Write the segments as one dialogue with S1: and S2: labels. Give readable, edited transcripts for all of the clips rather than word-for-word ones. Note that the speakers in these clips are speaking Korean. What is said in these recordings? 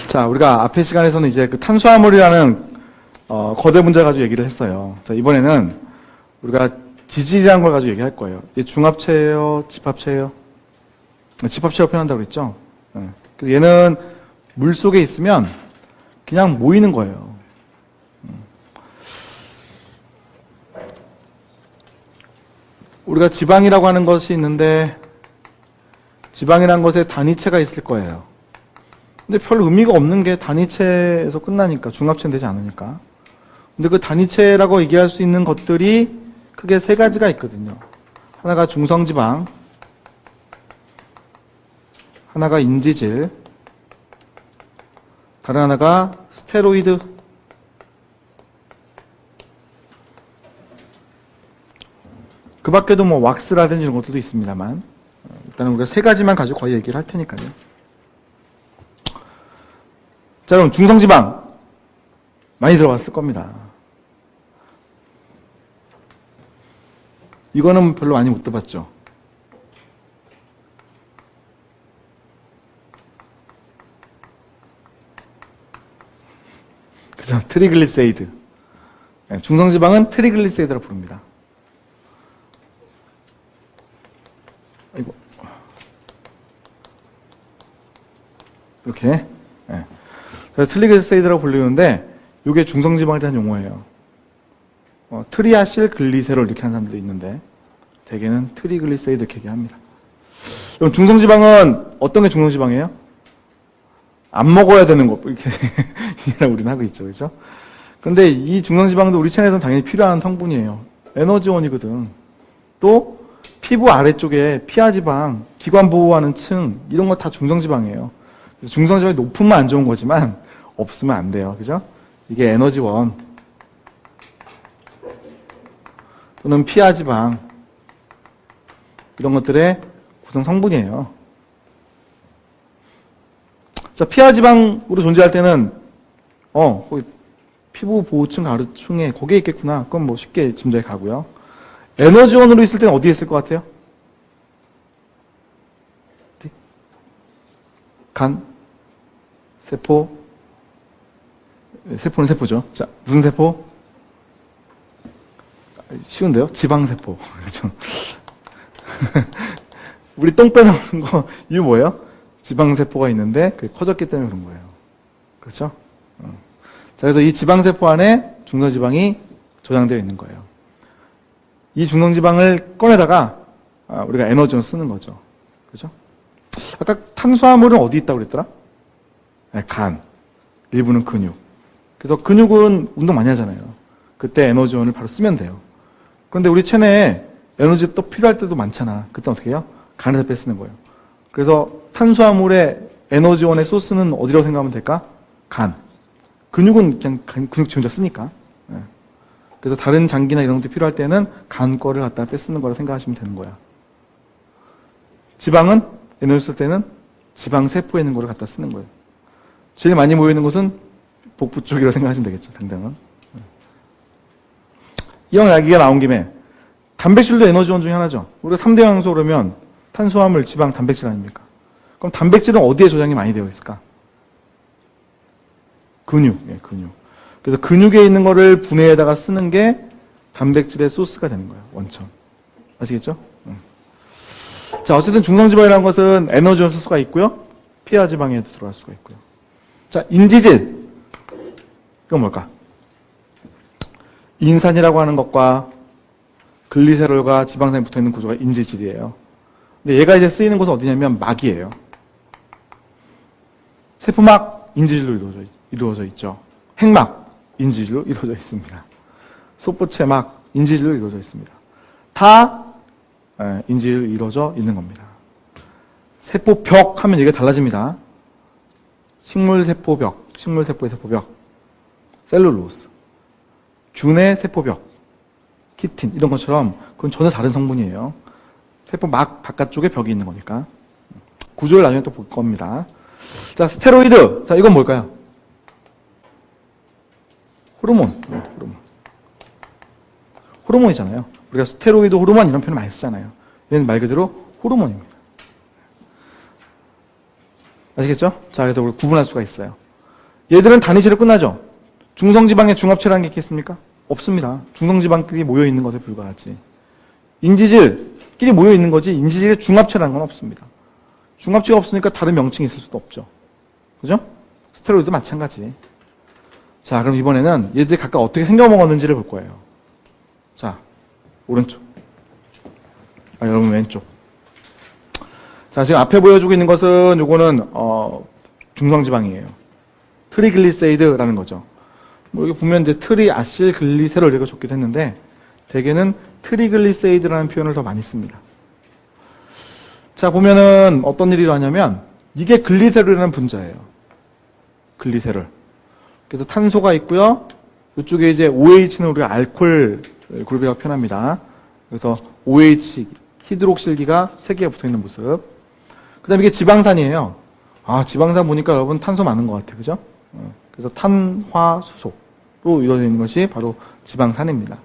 S1: 자, 우리가 앞의 시간에서는 이제 그 탄수화물이라는 거대 문제 가지고 얘기를 했어요. 자, 이번에는 우리가 지질이라는 걸 가지고 얘기할 거예요. 이게 중합체예요, 집합체예요? 집합체로 표현한다고 그랬죠? 네. 그래서 얘는 물 속에 있으면 그냥 모이는 거예요. 우리가 지방이라고 하는 것이 있는데 지방이라는 것에 단위체가 있을 거예요. 근데 별 의미가 없는 게 단위체에서 끝나니까, 중합체는 되지 않으니까. 근데 그 단위체라고 얘기할 수 있는 것들이 크게 세 가지가 있거든요. 하나가 중성지방, 하나가 인지질, 다른 하나가 스테로이드. 그 밖에도 뭐 왁스라든지 이런 것들도 있습니다만, 일단은 우리가 세 가지만 가지고 거의 얘기를 할 테니까요. 자, 그럼 중성지방 많이 들어봤을 겁니다. 이거는 별로 많이 못 들어봤죠. 그죠? 트리글리세이드. 네, 중성지방은 트리글리세이드라고 부릅니다. 아이고. 이렇게. 네. 트리글리세이드라고 불리는데 이게 중성지방에 대한 용어예요. 트리아실 글리세롤 이렇게 하는 사람들도 있는데 대개는 트리글리세이드 이렇게 얘기합니다. 그럼 중성지방은 어떤 게 중성지방이에요? 안 먹어야 되는 거 이렇게 우리는 하고 있죠, 그렇죠? 근데 이 중성지방도 우리 체내에서는 당연히 필요한 성분이에요. 에너지원이거든. 또 피부 아래쪽에 피하지방, 기관 보호하는 층 이런 거 다 중성지방이에요. 그래서 중성지방이 높으면 안 좋은 거지만 없으면 안 돼요. 그죠? 이게 에너지원 또는 피하지방 이런 것들의 구성 성분이에요. 자, 피하지방으로 존재할 때는 거기 피부 보호층 가루층에 거기에 있겠구나. 그건 뭐 쉽게 짐작이 가고요. 에너지원으로 있을 때는 어디에 있을 것 같아요? 간, 세포, 세포는 세포죠. 자, 무슨 세포? 쉬운데요? 지방세포. 그렇죠? 우리 똥 빼놓는 거, 이유 뭐예요? 지방세포가 있는데, 그게 커졌기 때문에 그런 거예요. 그렇죠? 자, 그래서 이 지방세포 안에 중성지방이 저장되어 있는 거예요. 이 중성지방을 꺼내다가, 우리가 에너지원 쓰는 거죠. 그렇죠? 아까 탄수화물은 어디 있다고 그랬더라? 네, 간. 일부는 근육. 그래서 근육은 운동 많이 하잖아요. 그때 에너지원을 바로 쓰면 돼요. 그런데 우리 체내에 에너지 또 필요할 때도 많잖아. 그때 어떻게 해요? 간에서 빼쓰는 거예요. 그래서 탄수화물의 에너지원의 소스는 어디라고 생각하면 될까? 간. 근육은 그냥 근육체 혼자 쓰니까. 네. 그래서 다른 장기나 이런 것들이 필요할 때는 간 거를 갖다가 빼쓰는 거라고 생각하시면 되는 거야. 지방은 에너지 쓸 때는 지방세포에 있는 거를 갖다 쓰는 거예요. 제일 많이 모여있는 곳은 복부 쪽이라고 생각하시면 되겠죠, 당장은. 이왕 이야기가 나온 김에 단백질도 에너지원 중에 하나죠. 우리가 3대 영양소 그러면 탄수화물, 지방, 단백질 아닙니까? 그럼 단백질은 어디에 저장이 많이 되어 있을까? 근육. 예, 근육. 그래서 근육에 있는 거를 분해에다가 쓰는 게 단백질의 소스가 되는 거예요, 원천. 아시겠죠? 자, 어쨌든 중성지방이라는 것은 에너지원 소스가 있고요. 피하지방에도 들어갈 수가 있고요. 자, 인지질. 이건 뭘까? 인산이라고 하는 것과 글리세롤과 지방산이 붙어있는 구조가 인지질이에요. 근데 얘가 이제 쓰이는 곳은 어디냐면 막이에요. 세포막 인지질로 이루어져 있죠. 핵막 인지질로 이루어져 있습니다. 소포체막 인지질로 이루어져 있습니다. 다 인지질로 이루어져 있는 겁니다. 세포벽 하면 얘기가 달라집니다. 식물세포벽, 식물세포의 세포벽, 셀룰로스, 균의 세포벽, 키틴 이런 것처럼 그건 전혀 다른 성분이에요. 세포막 바깥쪽에 벽이 있는 거니까. 구조를 나중에 또 볼 겁니다. 자, 스테로이드. 자, 이건 뭘까요? 호르몬. 네, 호르몬. 호르몬이잖아요. 우리가 스테로이드 호르몬 이런 표현을 많이 쓰잖아요. 얘는 말 그대로 호르몬입니다. 아시겠죠? 자, 그래서 우리 구분할 수가 있어요. 얘들은 단위체로 끝나죠. 중성지방에 중합체라는 게 있겠습니까? 없습니다. 중성지방끼리 모여있는 것에 불과하지. 인지질끼리 모여있는 거지 인지질의 중합체라는 건 없습니다. 중합체가 없으니까 다른 명칭이 있을 수도 없죠. 그죠? 스테로이드도 마찬가지. 자, 그럼 이번에는 얘들이 각각 어떻게 생겨먹었는지를 볼 거예요. 자, 오른쪽. 여러분 왼쪽. 자, 지금 앞에 보여주고 있는 것은 요거는 중성지방이에요. 트리글리세이드라는 거죠. 뭐 여기 보면 이제 트리아실글리세롤 이렇게 적기도 했는데 대개는 트리글리세이드라는 표현을 더 많이 씁니다. 자, 보면은 어떤 일이 일어나냐면 이게 글리세롤이라는 분자예요. 글리세롤. 그래서 탄소가 있고요. 이쪽에 이제 OH는 우리가 알코올 그룹이라고 표현합니다. 그래서 OH 히드록실기가 3개가 붙어 있는 모습. 그다음에 이게 지방산이에요. 지방산 보니까 여러분 탄소 많은 것 같아요. 그죠? 그래서 탄화수소로 이루어져 있는 것이 바로 지방산입니다.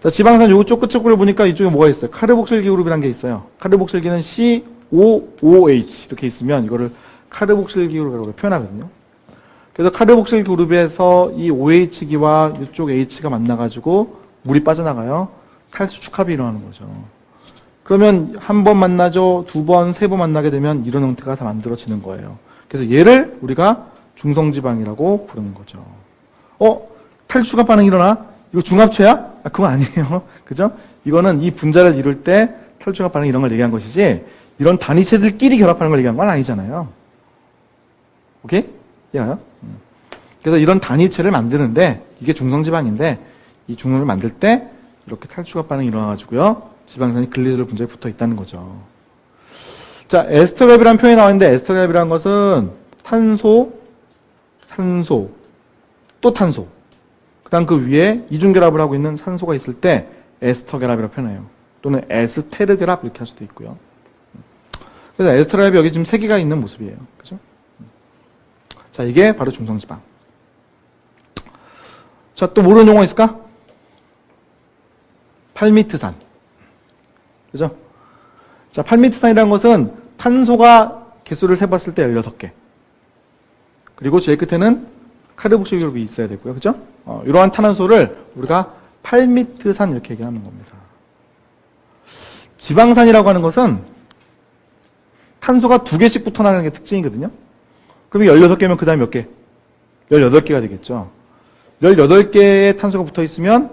S1: 자, 지방산 요쪽 끝쪽을 보니까 이쪽에 뭐가 있어요? 카르복실기 그룹이라는 게 있어요. 카르복실기는 COOH 이렇게 있으면 이거를 카르복실기 그룹이라고 표현하거든요. 그래서 카르복실 그룹에서 이 OH기와 이쪽 H가 만나가지고 물이 빠져나가요. 탈수축합이 일어나는 거죠. 그러면 한 번 만나죠, 2번, 3번 만나게 되면 이런 형태가 다 만들어지는 거예요. 그래서 얘를 우리가 중성지방이라고 부르는 거죠. 탈수축합 반응이 일어나? 이거 중합체야? 그건 아니에요. 그죠? 이거는 이 분자를 이룰 때 탈수축합 반응 이런 걸 얘기한 것이지 이런 단위체들끼리 결합하는 걸 얘기한 건 아니잖아요. 오케이? 이해가요? 그래서 이런 단위체를 만드는데 이게 중성지방인데 이 중성을 만들 때 이렇게 탈수축합 반응이 일어나가지고요. 지방산이 글리세롤 분자에 붙어 있다는 거죠. 자, 에스터랩이라는 표현이 나왔는데 에스터랩이라는 것은 탄소, 산소, 또 탄소. 그 다음 그 위에 이중결합을 하고 있는 산소가 있을 때 에스터결합이라고 표현해요. 또는 에스테르결합 이렇게 할 수도 있고요. 그래서 에스터랩이 여기 지금 3개가 있는 모습이에요. 그죠? 자, 이게 바로 중성지방. 자, 또 모르는 용어 있을까? 팔미트산. 그죠? 자, 팔미트산이라는 것은 탄소가 개수를 세봤을 때 16개. 그리고 제일 끝에는 카르복실 그룹이 있어야 되고요. 그죠? 이러한 탄화소를 우리가 팔미트산 이렇게 얘기하는 겁니다. 지방산이라고 하는 것은 탄소가 2개씩 붙어 나가는 게 특징이거든요. 그러면 16개면 그 다음에 몇 개? 18개가 되겠죠. 18개의 탄소가 붙어 있으면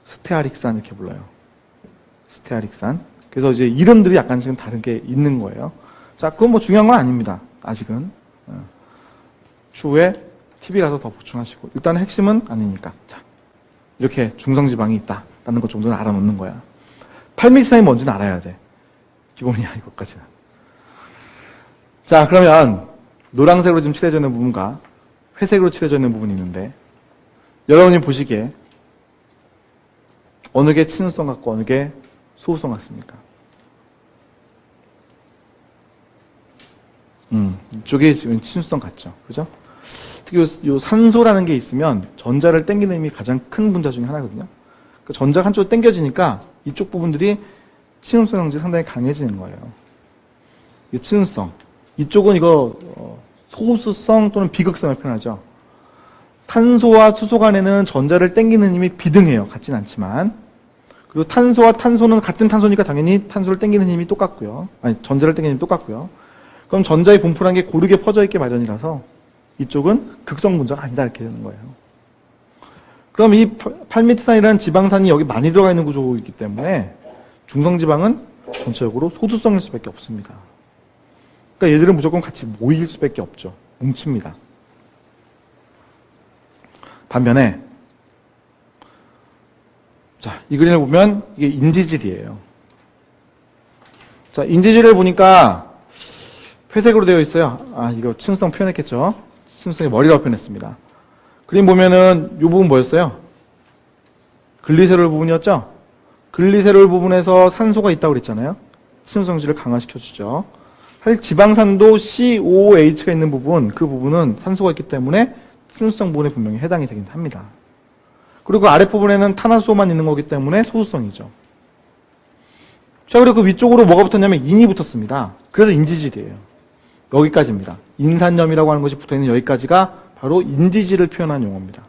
S1: 스테아릭산 이렇게 불러요. 스테아릭산. 그래서 이제 이름들이 약간씩은 다른 게 있는 거예요. 자, 그건 뭐 중요한 건 아닙니다. 아직은. 추후에 TV 가서 더 보충하시고. 일단 핵심은 아니니까. 자, 이렇게 중성지방이 있다라는 것 정도는 알아놓는 거야. 팔미트산이 뭔지는 알아야 돼. 기본이야, 이것까지는. 자, 그러면 노란색으로 지금 칠해져 있는 부분과 회색으로 칠해져 있는 부분이 있는데 여러분이 보시기에 어느 게 친수성 같고 어느 게 소수성 같습니까? 이쪽이 지금 친수성 같죠. 그죠? 특히 요 산소라는 게 있으면 전자를 당기는 힘이 가장 큰 분자 중에 하나거든요. 그 전자가 한쪽으로 당겨지니까 이쪽 부분들이 친수성 형질이 상당히 강해지는 거예요. 이 친수성. 이쪽은 이거 소수성 또는 비극성을 표현하죠. 탄소와 수소 간에는 전자를 당기는 힘이 비등해요. 같진 않지만. 그리고 탄소와 탄소는 같은 탄소니까 당연히 탄소를 당기는 힘이 똑같고요. 아니, 전자를 당기는 힘이 똑같고요. 그럼 전자의 분포라는 게 고르게 퍼져 있게 마련이라서 이쪽은 극성 분자가 아니다 이렇게 되는 거예요. 그럼 이 팔미트산이라는 지방산이 여기 많이 들어가 있는 구조이기 때문에 중성지방은 전체적으로 소수성일 수밖에 없습니다. 그러니까 얘들은 무조건 같이 모일 수밖에 없죠. 뭉칩니다. 반면에 자, 이 그림을 보면 이게 인지질이에요. 자, 인지질을 보니까 회색으로 되어 있어요. 이거 친수성 표현했겠죠. 친수성의 머리라고 표현했습니다. 그림 보면은 이 부분 뭐였어요? 글리세롤 부분이었죠? 글리세롤 부분에서 산소가 있다고 그랬잖아요. 친수성질을 강화시켜주죠. 사실 지방산도 COOH가 있는 부분, 그 부분은 산소가 있기 때문에 친수성 부분에 분명히 해당이 되긴 합니다. 그리고 아랫부분에는 탄화수소만 있는 거기 때문에 소수성이죠. 자, 그리고 그 위쪽으로 뭐가 붙었냐면 인이 붙었습니다. 그래서 인지질이에요. 여기까지입니다. 인산염이라고 하는 것이 붙어있는 여기까지가 바로 인지질을 표현한 용어입니다.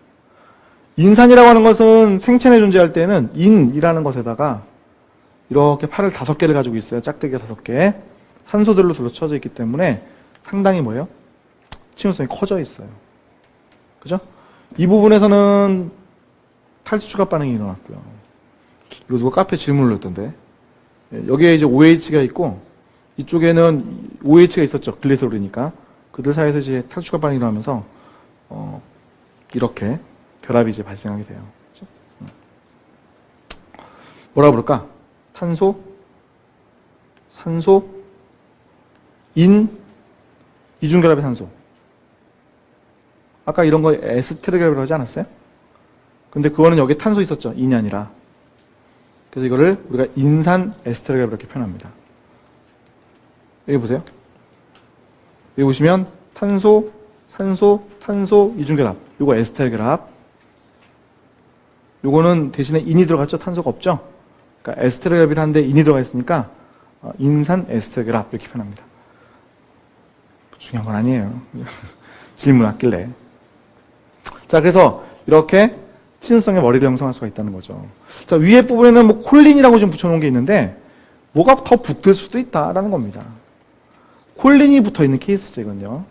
S1: 인산이라고 하는 것은 생체 내 존재할 때는 인이라는 것에다가 이렇게 팔을 5개를 가지고 있어요. 짝대기가 5개. 산소들로 둘러쳐져 있기 때문에 상당히 뭐예요? 친유성이 커져 있어요. 그죠? 이 부분에서는 탈수 추가 반응이 일어났고요. 이거 누가 카페에 질문을 했던데. 여기에 이제 OH가 있고 이쪽에는 OH가 있었죠. 글리세롤이니까. 그들 사이에서 이제 탈수 추가 반응이 일어나면서 이렇게 결합이 이제 발생하게 돼요. 그렇죠? 뭐라 부를까? 탄소, 산소, 이중결합의 산소. 아까 이런 거 에스테르 결합이라고 하지 않았어요? 근데 그거는 여기에 탄소 있었죠. 인이 아니라. 그래서 이거를 우리가 인산 에스테르 결합 이렇게 표현합니다. 여기 보세요. 여기 보시면 탄소, 산소, 탄소, 이중결합. 요거 에스테르 결합. 요거는 대신에 인이 들어갔죠. 탄소가 없죠. 그러니까 에스테르 결합이라는데 인이 들어가 있으니까 인산 에스테르 결합 이렇게 표현합니다. 중요한 건 아니에요. 질문 왔길래. 자, 그래서 이렇게 친유성의 머리를 형성할 수가 있다는 거죠. 자, 위에 부분에는 뭐 콜린이라고 좀 붙여놓은 게 있는데 뭐가 더 붙을 수도 있다라는 겁니다. 콜린이 붙어있는 케이스죠, 이건요.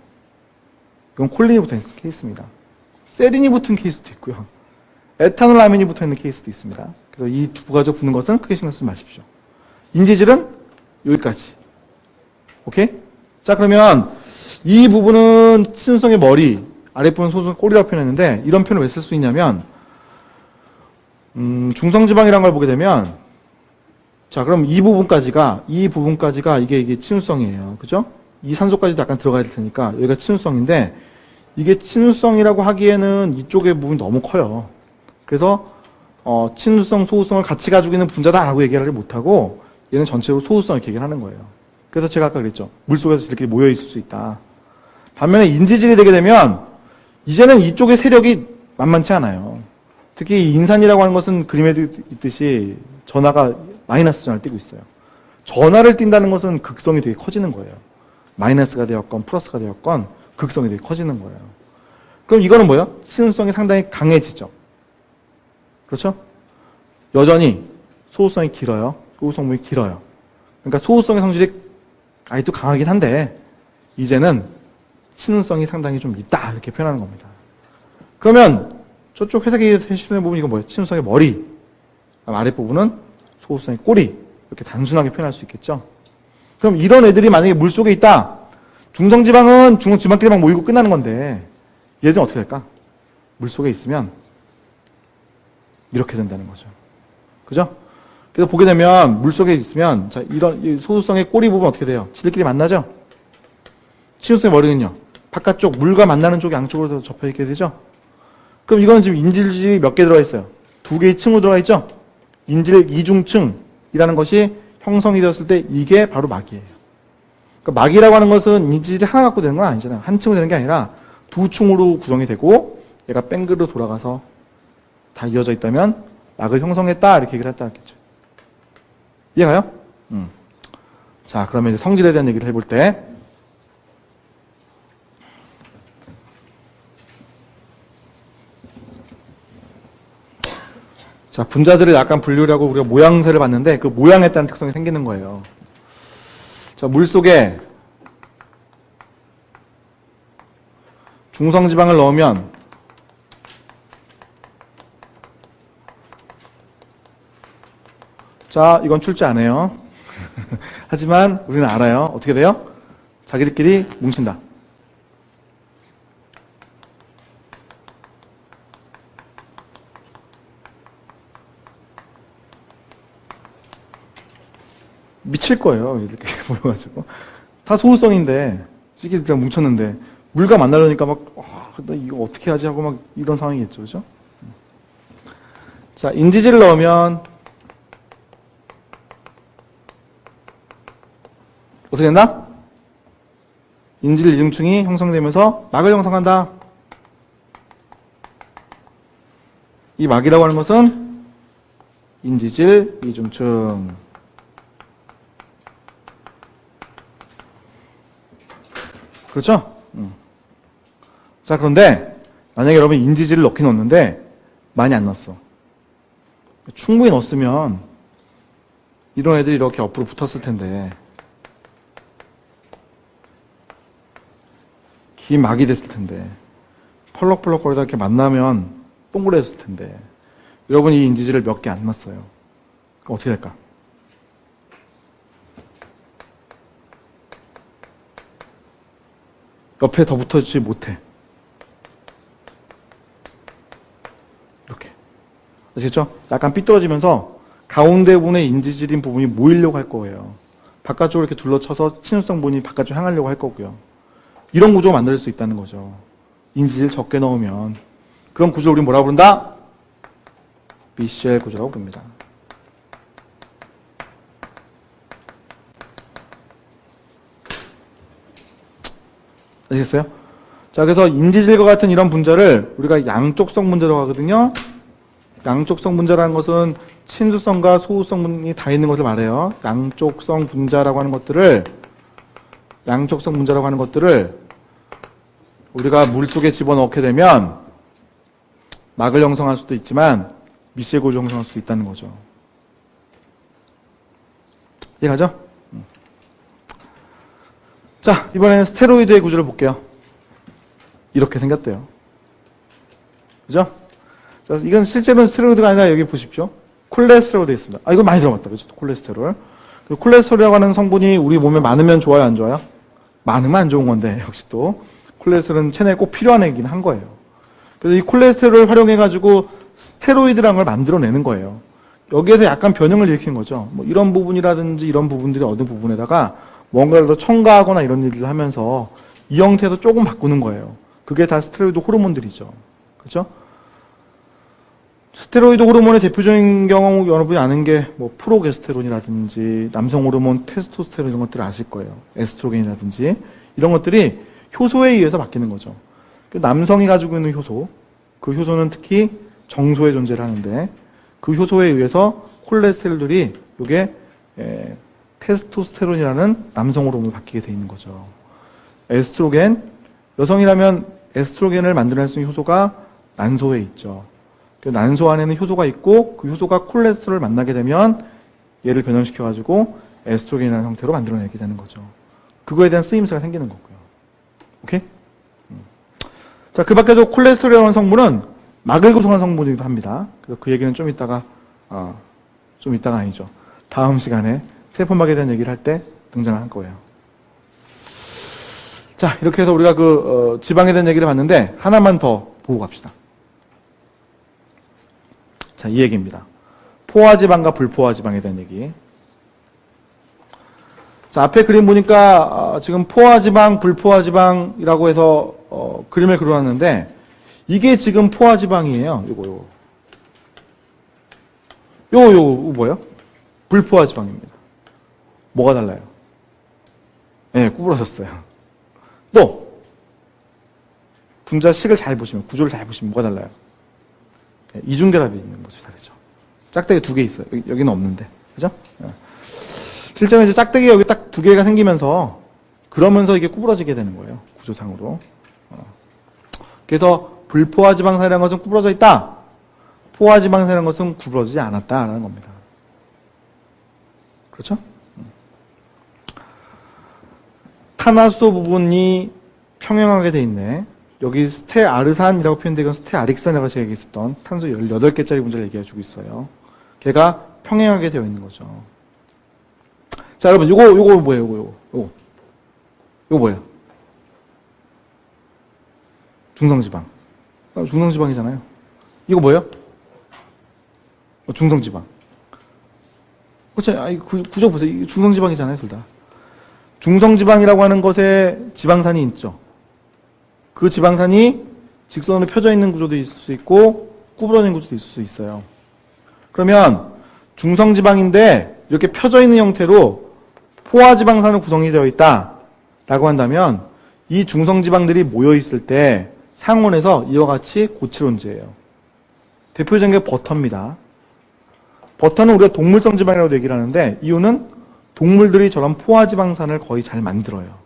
S1: 이건 콜린이 붙어있는 케이스입니다. 세린이 붙은 케이스도 있고요. 에탄올아민이 붙어있는 케이스도 있습니다. 그래서 이 두 가지가 붙는 것은 크게 신경 쓰지 마십시오. 인지질은 여기까지. 오케이? 자, 그러면 이 부분은 친유성의 머리, 아랫부분 소수성 꼬리라고 표현했는데 이런 표현을 왜 쓸 수 있냐면 중성지방이라는 걸 보게 되면 자, 그럼 이 부분까지가 이게 친유성이에요. 그죠? 이 산소까지도 약간 들어가야 될 테니까 여기가 친유성인데 이게 친유성이라고 하기에는 이쪽의 부분이 너무 커요. 그래서 친유성, 소수성을 같이 가지고 있는 분자다라고 얘기를 못하고 얘는 전체적으로 소수성을 이렇게 얘기를 하는 거예요. 그래서 제가 아까 그랬죠. 물속에서 이렇게 모여 있을 수 있다. 반면에 인지질이 되게 되면 이제는 이쪽의 세력이 만만치 않아요. 특히 이 인산이라고 하는 것은 그림에도 있듯이 전하가 마이너스 전하를 띠고 있어요. 전하를 띈다는 것은 극성이 되게 커지는 거예요. 마이너스가 되었건 플러스가 되었건 극성이 되게 커지는 거예요. 그럼 이거는 뭐예요? 친유성이 상당히 강해지죠. 그렇죠? 여전히 소수성이 길어요. 소수성분이 길어요. 그러니까 소수성의 성질이 아직도 강하긴 한데 이제는 친유성이 상당히 좀 있다 이렇게 표현하는 겁니다. 그러면 저쪽 회색이 해주시는 부분 이건 뭐예요? 친유성의 머리, 아랫부분은 소수성의 꼬리 이렇게 단순하게 표현할 수 있겠죠. 그럼 이런 애들이 만약에 물속에 있다. 중성지방은 중성지방끼리만 모이고 끝나는 건데 얘들은 어떻게 될까? 물속에 있으면 이렇게 된다는 거죠. 그죠? 그래서 보게 되면 물속에 있으면 자 이런 소수성의 꼬리 부분 어떻게 돼요? 지들끼리 만나죠? 친유성의 머리는요. 바깥쪽 물과 만나는 쪽 양쪽으로 접혀 있게 되죠? 그럼 이거는 지금 인질질이 몇 개 들어가 있어요? 2개의 층으로 들어가 있죠? 인질 이중층이라는 것이 형성이 되었을 때 이게 바로 막이에요. 그러니까 막이라고 하는 것은 인질이 하나 갖고 되는 건 아니잖아요. 한 층으로 되는 게 아니라 2층으로 구성이 되고 얘가 뺑글로 돌아가서 다 이어져 있다면 막을 형성했다 이렇게 얘기를 했다 했겠죠. 이해가요? 자, 그러면 이제 성질에 대한 얘기를 해볼 때 자, 분자들을 약간 분류를 하고 우리가 모양새를 봤는데 그 모양에 따른 특성이 생기는 거예요. 자, 물속에 중성지방을 넣으면 자, 이건 출제 안 해요. 하지만 우리는 알아요. 어떻게 돼요? 자기들끼리 뭉친다. 미칠 거예요. 이렇게 모여가지고. 다 소수성인데, 찌개들 뭉쳤는데, 물과 만나려니까 막, 나 이거 어떻게 하지 하고 막 이런 상황이겠죠. 그죠? 자, 인지질을 넣으면, 어떻게 된다? 인질 이중층이 형성되면서 막을 형성한다. 이 막이라고 하는 것은 인지질 이중층. 그렇죠? 자, 그런데 만약에 여러분 인지질을 넣긴 넣었는데 많이 안 넣었어. 충분히 넣었으면 이런 애들이 이렇게 옆으로 붙었을 텐데 긴 막이 됐을 텐데 펄럭펄럭거리다 이렇게 만나면 동그랬을 텐데 여러분 이 인지질을 몇 개 안 넣었어요. 그럼 어떻게 될까? 옆에 더 붙어지지 못해. 이렇게. 아시겠죠? 약간 삐뚤어지면서 가운데 부분에 인지질인 부분이 모이려고 할 거예요. 바깥쪽으로 이렇게 둘러쳐서 친수성 부분이 바깥쪽 향하려고 할 거고요. 이런 구조가 만들 수 있다는 거죠. 인지질 적게 넣으면. 그런 구조를 우리 뭐라고 부른다? 미셸 구조라고 부릅니다. 아시겠어요? 자, 그래서 인지질과 같은 이런 분자를 우리가 양쪽성 분자라고 하거든요. 양쪽성 분자라는 것은 친수성과 소수성 분이 다 있는 것을 말해요. 양쪽성 분자라고 하는 것들을 우리가 물 속에 집어넣게 되면 막을 형성할 수도 있지만 미셸 구조를 형성할 수도 있다는 거죠. 이해가죠? 자, 이번에는 스테로이드의 구조를 볼게요. 이렇게 생겼대요. 그죠? 자, 이건 실제로는 스테로이드가 아니라 여기 보십시오. 콜레스테롤 되어 있습니다. 아, 이거 많이 들어봤다. 그죠? 콜레스테롤. 콜레스테롤이라고 하는 성분이 우리 몸에 많으면 좋아요, 안 좋아요? 많으면 안 좋은 건데, 역시 또. 콜레스테롤은 체내에 꼭 필요한 애긴 한 거예요. 그래서 이 콜레스테롤을 활용해가지고 스테로이드라는 걸 만들어내는 거예요. 여기에서 약간 변형을 일으키는 거죠. 뭐 이런 부분이라든지 이런 부분들이 어느 부분에다가 뭔가를 더 첨가하거나 이런 일을 하면서 이 형태에서 조금 바꾸는 거예요. 그게 다 스테로이드 호르몬들이죠. 그렇죠? 스테로이드 호르몬의 대표적인 경우 여러분이 아는 게 뭐 프로게스테론이라든지 남성 호르몬 테스토스테론 이런 것들을 아실 거예요. 에스트로겐이라든지 이런 것들이 효소에 의해서 바뀌는 거죠. 남성이 가지고 있는 효소, 그 효소는 특히 정소에 존재를 하는데 그 효소에 의해서 콜레스테롤들이 이게 테스토스테론이라는 남성 호르몬으로 바뀌게 돼 있는 거죠. 에스트로겐, 여성이라면 에스트로겐을 만들어낼 수 있는 효소가 난소에 있죠. 그 난소 안에는 효소가 있고 그 효소가 콜레스테롤을 만나게 되면 얘를 변형시켜가지고 에스트로겐이라는 형태로 만들어내게 되는 거죠. 그거에 대한 쓰임새가 생기는 거고요. 오케이? 자, 그 밖에도 콜레스테롤이라는 성분은 막을 구성한 성분이기도 합니다. 그래서 그 얘기는 좀 이따가 아니죠. 다음 시간에 세포막에 대한 얘기를 할 때 등장할 거예요. 자, 이렇게 해서 우리가 지방에 대한 얘기를 봤는데 하나만 더 보고 갑시다. 자, 이 얘기입니다. 포화지방과 불포화지방에 대한 얘기. 자, 앞에 그림 보니까 지금 포화지방, 불포화지방이라고 해서 그림을 그려놨는데 이게 지금 포화지방이에요. 요거 뭐예요? 불포화지방입니다. 뭐가 달라요? 네, 구부러졌어요. 또 분자식을 잘 보시면, 구조를 잘 보시면 뭐가 달라요? 네, 이중결합이 있는 모습이 다르죠. 짝대기 2개 있어요. 여기는 없는데, 그죠? 네. 실제로 이제 짝대기가 여기 딱 2개가 생기면서 그러면서 이게 구부러지게 되는 거예요. 구조상으로. 그래서 불포화지방산이라는 것은 구부러져 있다. 포화지방산이라는 것은 구부러지지 않았다라는 겁니다. 그렇죠? 탄화수소 부분이 평행하게 돼 있네. 여기 스테아르산이라고 표현되건 스테아릭산이라고 제가 얘기했었던 탄소 18개짜리 분자를 얘기해주고 있어요. 걔가 평행하게 되어 있는 거죠. 자, 여러분, 요거 뭐예요? 요거 뭐예요? 중성지방. 중성지방이잖아요. 이거 뭐예요? 중성지방. 그렇죠? 구조 보세요. 이게 중성지방이잖아요, 둘 다. 중성지방이라고 하는 것에 지방산이 있죠. 그 지방산이 직선으로 펴져 있는 구조도 있을 수 있고 구부러진 구조도 있을 수 있어요. 그러면 중성지방인데 이렇게 펴져 있는 형태로 포화지방산으로 구성이 되어 있다라고 한다면 이 중성지방들이 모여 있을 때 상온에서 이와 같이 고체론제예요. 대표적인 게 버터입니다. 버터는 우리가 동물성 지방이라고 얘기를 하는데 이유는 동물들이 저런 포화지방산을 거의 잘 만들어요.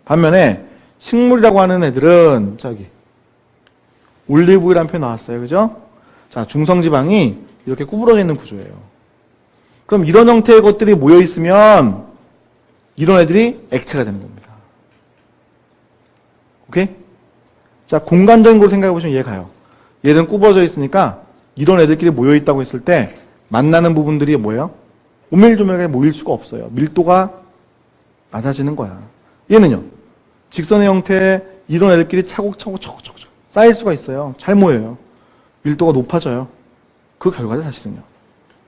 S1: 반면에 식물이라고 하는 애들은 저기 올리브유라는 표현 나왔어요. 그죠? 자, 중성지방이 이렇게 구부러져 있는 구조예요. 그럼 이런 형태의 것들이 모여 있으면 이런 애들이 액체가 되는 겁니다. 오케이? 자, 공간적인 걸 생각해 보시면 이해가요. 얘는 구부러져 있으니까 이런 애들끼리 모여 있다고 했을 때 만나는 부분들이 뭐예요? 오밀조밀하게 모일 수가 없어요. 밀도가 낮아지는 거야. 얘는요. 직선의 형태의 이런 애들끼리 차곡차곡 쌓일 수가 있어요. 잘 모여요. 밀도가 높아져요. 그 결과죠, 사실은요.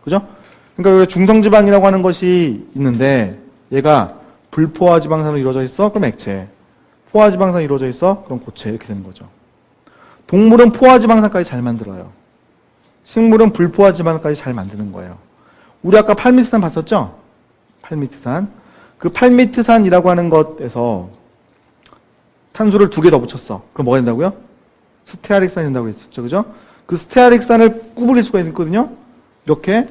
S1: 그죠? 그러니까 여기 중성지방이라고 하는 것이 있는데 얘가 불포화지방산으로 이루어져 있어? 그럼 액체. 포화지방산으로 이루어져 있어? 그럼 고체. 이렇게 되는 거죠. 동물은 포화지방산까지 잘 만들어요. 식물은 불포화지방산까지 잘 만드는 거예요. 우리 아까 팔미트산 봤었죠? 팔미트산. 그 팔미트산이라고 하는 것에서 탄소를 2개 더 붙였어. 그럼 뭐가 된다고요? 스테아릭산이 된다고 그랬었죠. 그죠? 그 스테아릭산을 구부릴 수가 있거든요. 이렇게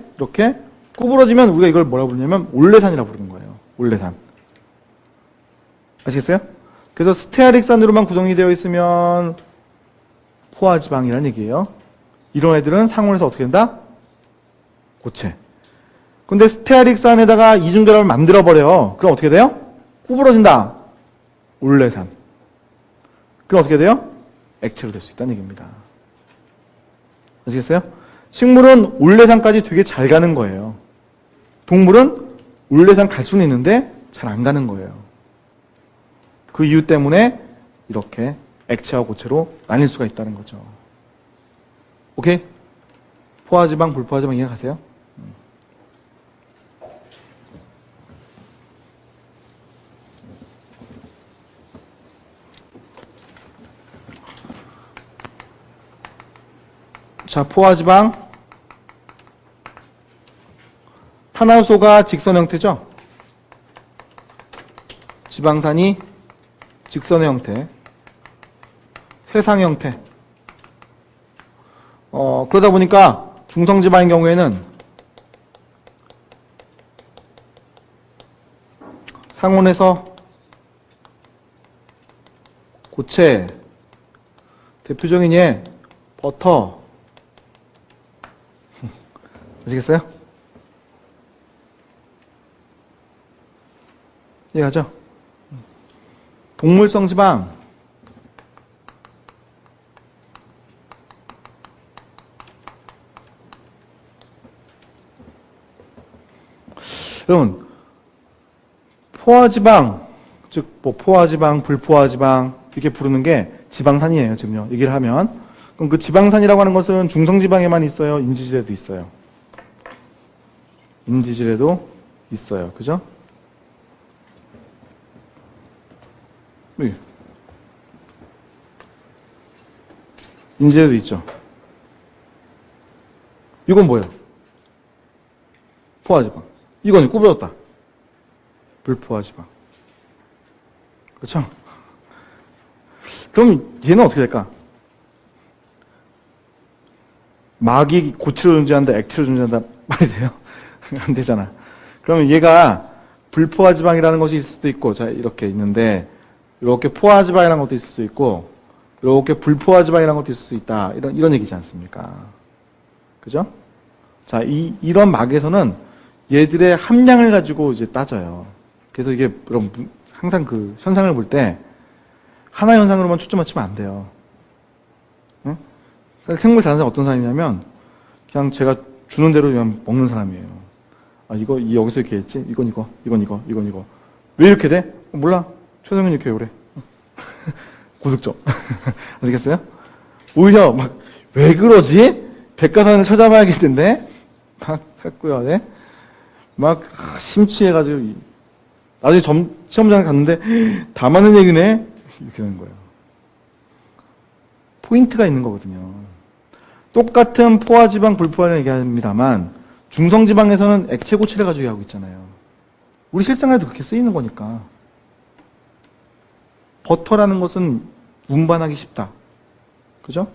S1: 구부러지면 우리가 이걸 뭐라고 부르냐면 올레산이라고 부르는 거예요. 올레산. 아시겠어요? 그래서 스테아릭산으로만 구성이 되어 있으면 포화지방이라는 얘기예요. 이런 애들은 상온에서 어떻게 된다? 고체. 근데 스테아릭산에다가 이중결합을 만들어버려요. 그럼 어떻게 돼요? 구부러진다. 올레산. 그럼 어떻게 돼요? 액체로 될 수 있다는 얘기입니다. 아시겠어요? 식물은 올레산까지 되게 잘 가는 거예요. 동물은 올레산 갈 수는 있는데 잘 안 가는 거예요. 그 이유 때문에 이렇게 액체와 고체로 나뉠 수가 있다는 거죠. 오케이? 포화지방, 불포화지방 이해가세요? 자, 포화지방. 탄화수소가 직선 형태죠? 지방산이 직선의 형태. 세상 형태. 그러다 보니까 중성지방인 경우에는 상온에서 고체, 대표적인 예, 버터. 아시겠어요? 이해가죠? 동물성 지방. 여러분, 포화지방, 즉, 뭐, 포화지방, 불포화지방, 이렇게 부르는 게 지방산이에요, 지금요. 얘기를 하면. 그럼 그 지방산이라고 하는 것은 중성지방에만 있어요? 인지질에도 있어요? 인지질에도 있어요. 그죠? 네. 인지질에도 있죠. 이건 뭐예요? 포화지방. 이건 구부러졌다. 불포화지방. 그렇죠? 그럼 얘는 어떻게 될까? 막이 고체로 존재한다, 액체로 존재한다 말이 돼요? 안 되잖아. 그러면 얘가 불포화지방이라는 것이 있을 수도 있고, 자, 이렇게 있는데, 이렇게 포화지방이라는 것도 있을 수 있고, 이렇게 불포화지방이라는 것도 있을 수 있다. 이런 얘기지 않습니까? 그죠? 자, 이런 막에서는 얘들의 함량을 가지고 이제 따져요. 그래서 이게, 여러분, 항상 그 현상을 볼 때, 하나 현상으로만 초점 맞추면 안 돼요. 응? 사실 생물 잘하는 사람 어떤 사람이냐면, 그냥 제가 주는 대로 그냥 먹는 사람이에요. 아, 여기서 이렇게 했지? 이건 이거. 왜 이렇게 돼? 몰라. 최성현 이렇게 해, 그래. 고득점. 아시겠어요? 오히려 막, 왜 그러지? 백과사전을 찾아봐야겠는데? 막, 자꾸요, 네? 막, 심취해가지고, 나중에 시험장에 갔는데, 다 맞는 얘기네? 이렇게 되는 거예요. 포인트가 있는 거거든요. 똑같은 포화지방, 불포화지방 얘기합니다만, 중성지방에서는 액체 고체를 가지고 얘기하고 있잖아요. 우리 실생활에도 그렇게 쓰이는 거니까. 버터라는 것은 운반하기 쉽다. 그죠?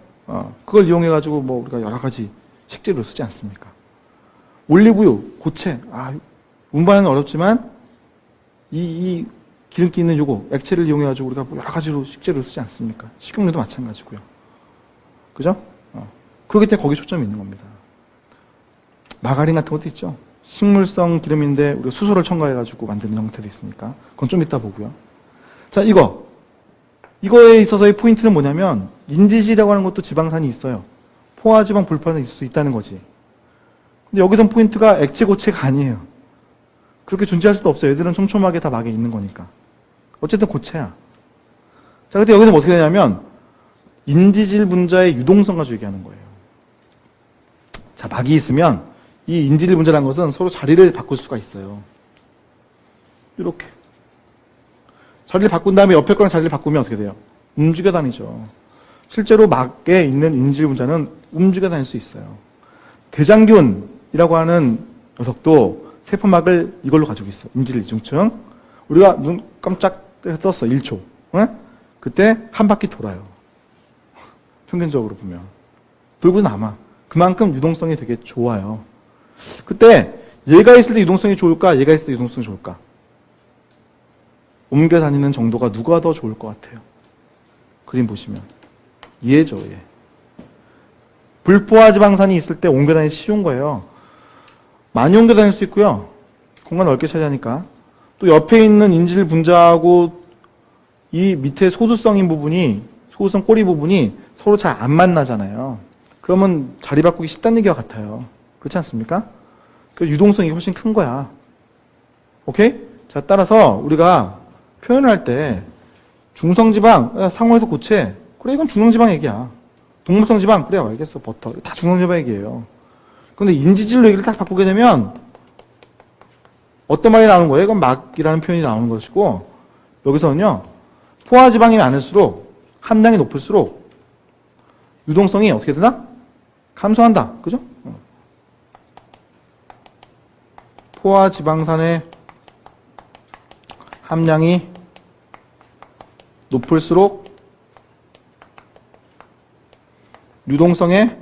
S1: 그걸 이용해가지고 뭐 우리가 여러 가지 식재료로 쓰지 않습니까? 올리브유, 고체. 운반은 어렵지만, 이 기름기 있는 요거, 액체를 이용해가지고 우리가 여러 가지로 식재료를 쓰지 않습니까? 식용유도 마찬가지고요. 그죠? 그렇기 때문에 거기 초점이 있는 겁니다. 마가린 같은 것도 있죠. 식물성 기름인데 우리가 수소를 첨가해가지고 만드는 형태도 있으니까. 그건 좀 이따 보고요. 자, 이거에 있어서의 포인트는 뭐냐면, 인지질이라고 하는 것도 지방산이 있어요. 포화지방, 불포화는 있을 수 있다는 거지. 근데 여기선 포인트가 액체, 고체가 아니에요. 그렇게 존재할 수도 없어요. 얘들은 촘촘하게 다 막에 있는 거니까. 어쨌든 고체야. 자, 근데 여기서 뭐 어떻게 되냐면, 인지질 분자의 유동성 가지고 얘기하는 거예요. 자, 막이 있으면, 이 인지질 분자라는 것은 서로 자리를 바꿀 수가 있어요. 이렇게. 자리를 바꾼 다음에 옆에 거랑 자리를 바꾸면 어떻게 돼요? 움직여 다니죠. 실제로 막에 있는 인지질 분자는 움직여 다닐 수 있어요. 대장균이라고 하는 녀석도 세포막을 이걸로 가지고 있어. 인지질 이중층. 우리가 눈 깜짝 떴어. 1초. 그때 한 바퀴 돌아요. 평균적으로 보면. 돌고 남아. 그만큼 유동성이 되게 좋아요. 그때 얘가 있을 때 유동성이 좋을까? 얘가 있을 때 유동성이 좋을까? 옮겨 다니는 정도가 누가 더 좋을 것 같아요? 그림 보시면. 얘죠, 얘. 불포화 지방산이 있을 때 옮겨 다니기 쉬운 거예요. 많이 옮겨 다닐 수 있고요. 공간 넓게 차지하니까. 또 옆에 있는 인질 분자하고 이 밑에 소수성인 부분이, 소수성 꼬리 부분이 서로 잘 안 만나잖아요. 그러면 자리 바꾸기 쉽다는 얘기와 같아요. 그렇지 않습니까? 그 유동성이 훨씬 큰 거야. 오케이? 자, 따라서 우리가 표현을 할 때 중성지방, 상호에서 고체. 그래, 이건 중성지방 얘기야. 동물성지방, 그래, 알겠어. 버터. 다 중성지방 얘기예요. 그런데 인지질로 얘기를 딱 바꾸게 되면 어떤 말이 나오는 거예요? 이건 막이라는 표현이 나오는 것이고, 여기서는요, 포화지방이 많을수록, 함량이 높을수록 유동성이 어떻게 되나? 감소한다. 그죠? 포화지방산의 함량이 높을수록 유동성의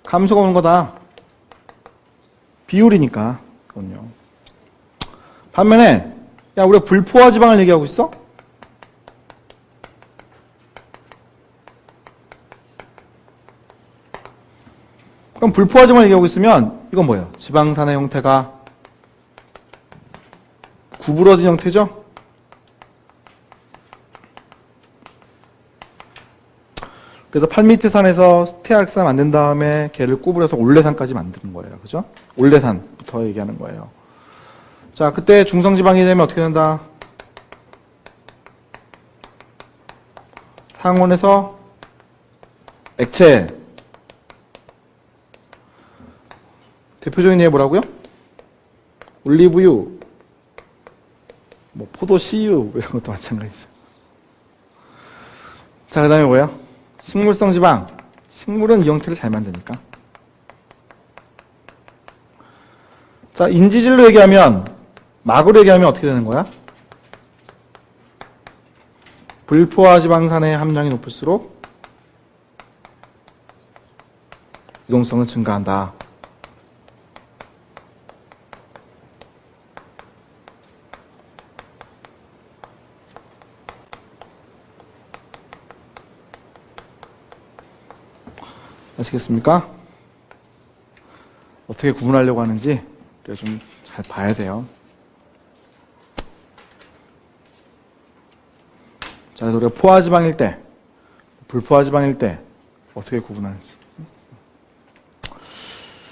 S1: 감소가 오는 거다. 비율이니까. 그건요. 반면에, 야, 우리가 불포화 지방을 얘기하고 있어? 그럼 불포화 지방을 얘기하고 있으면, 이건 뭐예요? 지방산의 형태가 구부러진 형태죠? 그래서 팔미트산에서 스테알산 만든 다음에 걔를 구부려서 올레산까지 만드는 거예요. 그죠? 올레산부터 얘기하는 거예요. 자, 그때 중성지방이 되면 어떻게 된다? 상온에서 액체. 대표적인 예 뭐라고요? 올리브유, 뭐 포도 씨유 이런 것도 마찬가지죠. 자, 그 다음에 뭐예요? 식물성 지방. 식물은 이 형태를 잘 만드니까. 자, 인지질로 얘기하면, 막으로 얘기하면 어떻게 되는 거야? 불포화 지방산의 함량이 높을수록 유동성은 증가한다. 아시겠습니까? 어떻게 구분하려고 하는지 좀 잘 봐야 돼요. 자, 그래서 우리가 포화지방일 때, 불포화지방일 때 어떻게 구분하는지.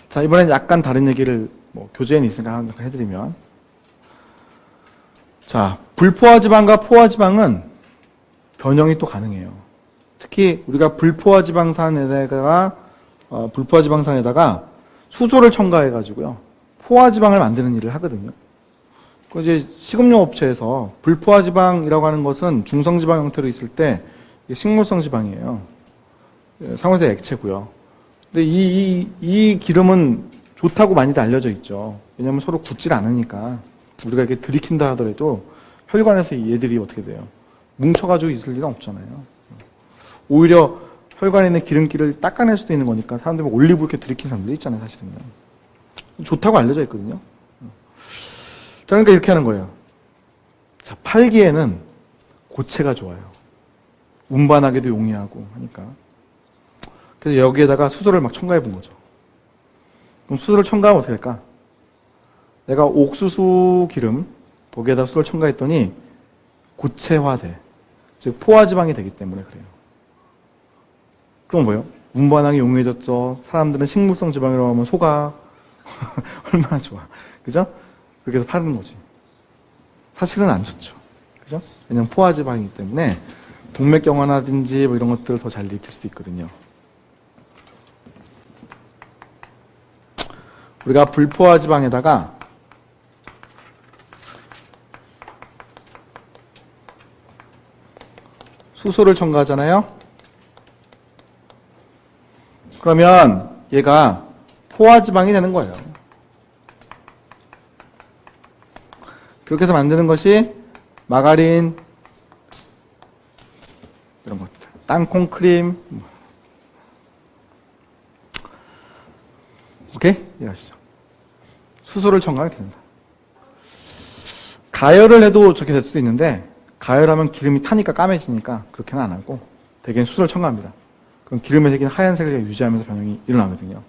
S1: 자, 이번엔 약간 다른 얘기를 뭐 교재에 있으니까 해드리면, 자, 불포화지방과 포화지방은 변형이 또 가능해요. 특히 우리가 불포화지방산에다가 수소를 첨가해가지고요 포화지방을 만드는 일을 하거든요. 그 이제 식음료 업체에서 불포화지방이라고 하는 것은 중성지방 형태로 있을 때 식물성 지방이에요. 상호에서 액체고요. 근데 이 기름은 좋다고 많이들 알려져 있죠. 왜냐하면 서로 굳질 않으니까 우리가 이렇게 들이킨다 하더라도 혈관에서 얘들이 어떻게 돼요? 뭉쳐가지고 있을 일은 없잖아요. 오히려 혈관에 있는 기름기를 닦아낼 수도 있는 거니까 사람들이 올리브 이렇게 들이킨 사람들이 있잖아요, 사실은요. 좋다고 알려져 있거든요. 자, 그러니까 이렇게 하는 거예요. 살기에는 고체가 좋아요. 운반하기도 용이하고 하니까. 그래서 여기에다가 수소를 막 첨가해 본 거죠. 그럼 수소를 첨가하면 어떻게 될까? 내가 옥수수 기름, 거기에다 수소를 첨가했더니 고체화돼. 즉, 포화지방이 되기 때문에 그래요. 그럼 뭐예요? 운반하기 용이해졌죠. 사람들은 식물성 지방이라고 하면 소가 얼마나 좋아. 그죠? 그렇게 해서 파는 거지. 사실은 안 좋죠. 그죠? 왜냐면 포화지방이기 때문에 동맥경화라든지 뭐 이런 것들을 더 잘 일으킬 수도 있거든요. 우리가 불포화지방에다가 수소를 첨가하잖아요. 그러면 얘가 포화지방이 되는 거예요. 그렇게 해서 만드는 것이 마가린, 이런 것들, 땅콩크림, 오케이? 이해하시죠? 수소를 첨가하면 됩니다. 가열을 해도 저렇게 될 수도 있는데, 가열하면 기름이 타니까 까매지니까 그렇게는 안 하고 대개는 수소를 첨가합니다. 그럼 기름의 색이 하얀색을 유지하면서 변형이 일어나거든요.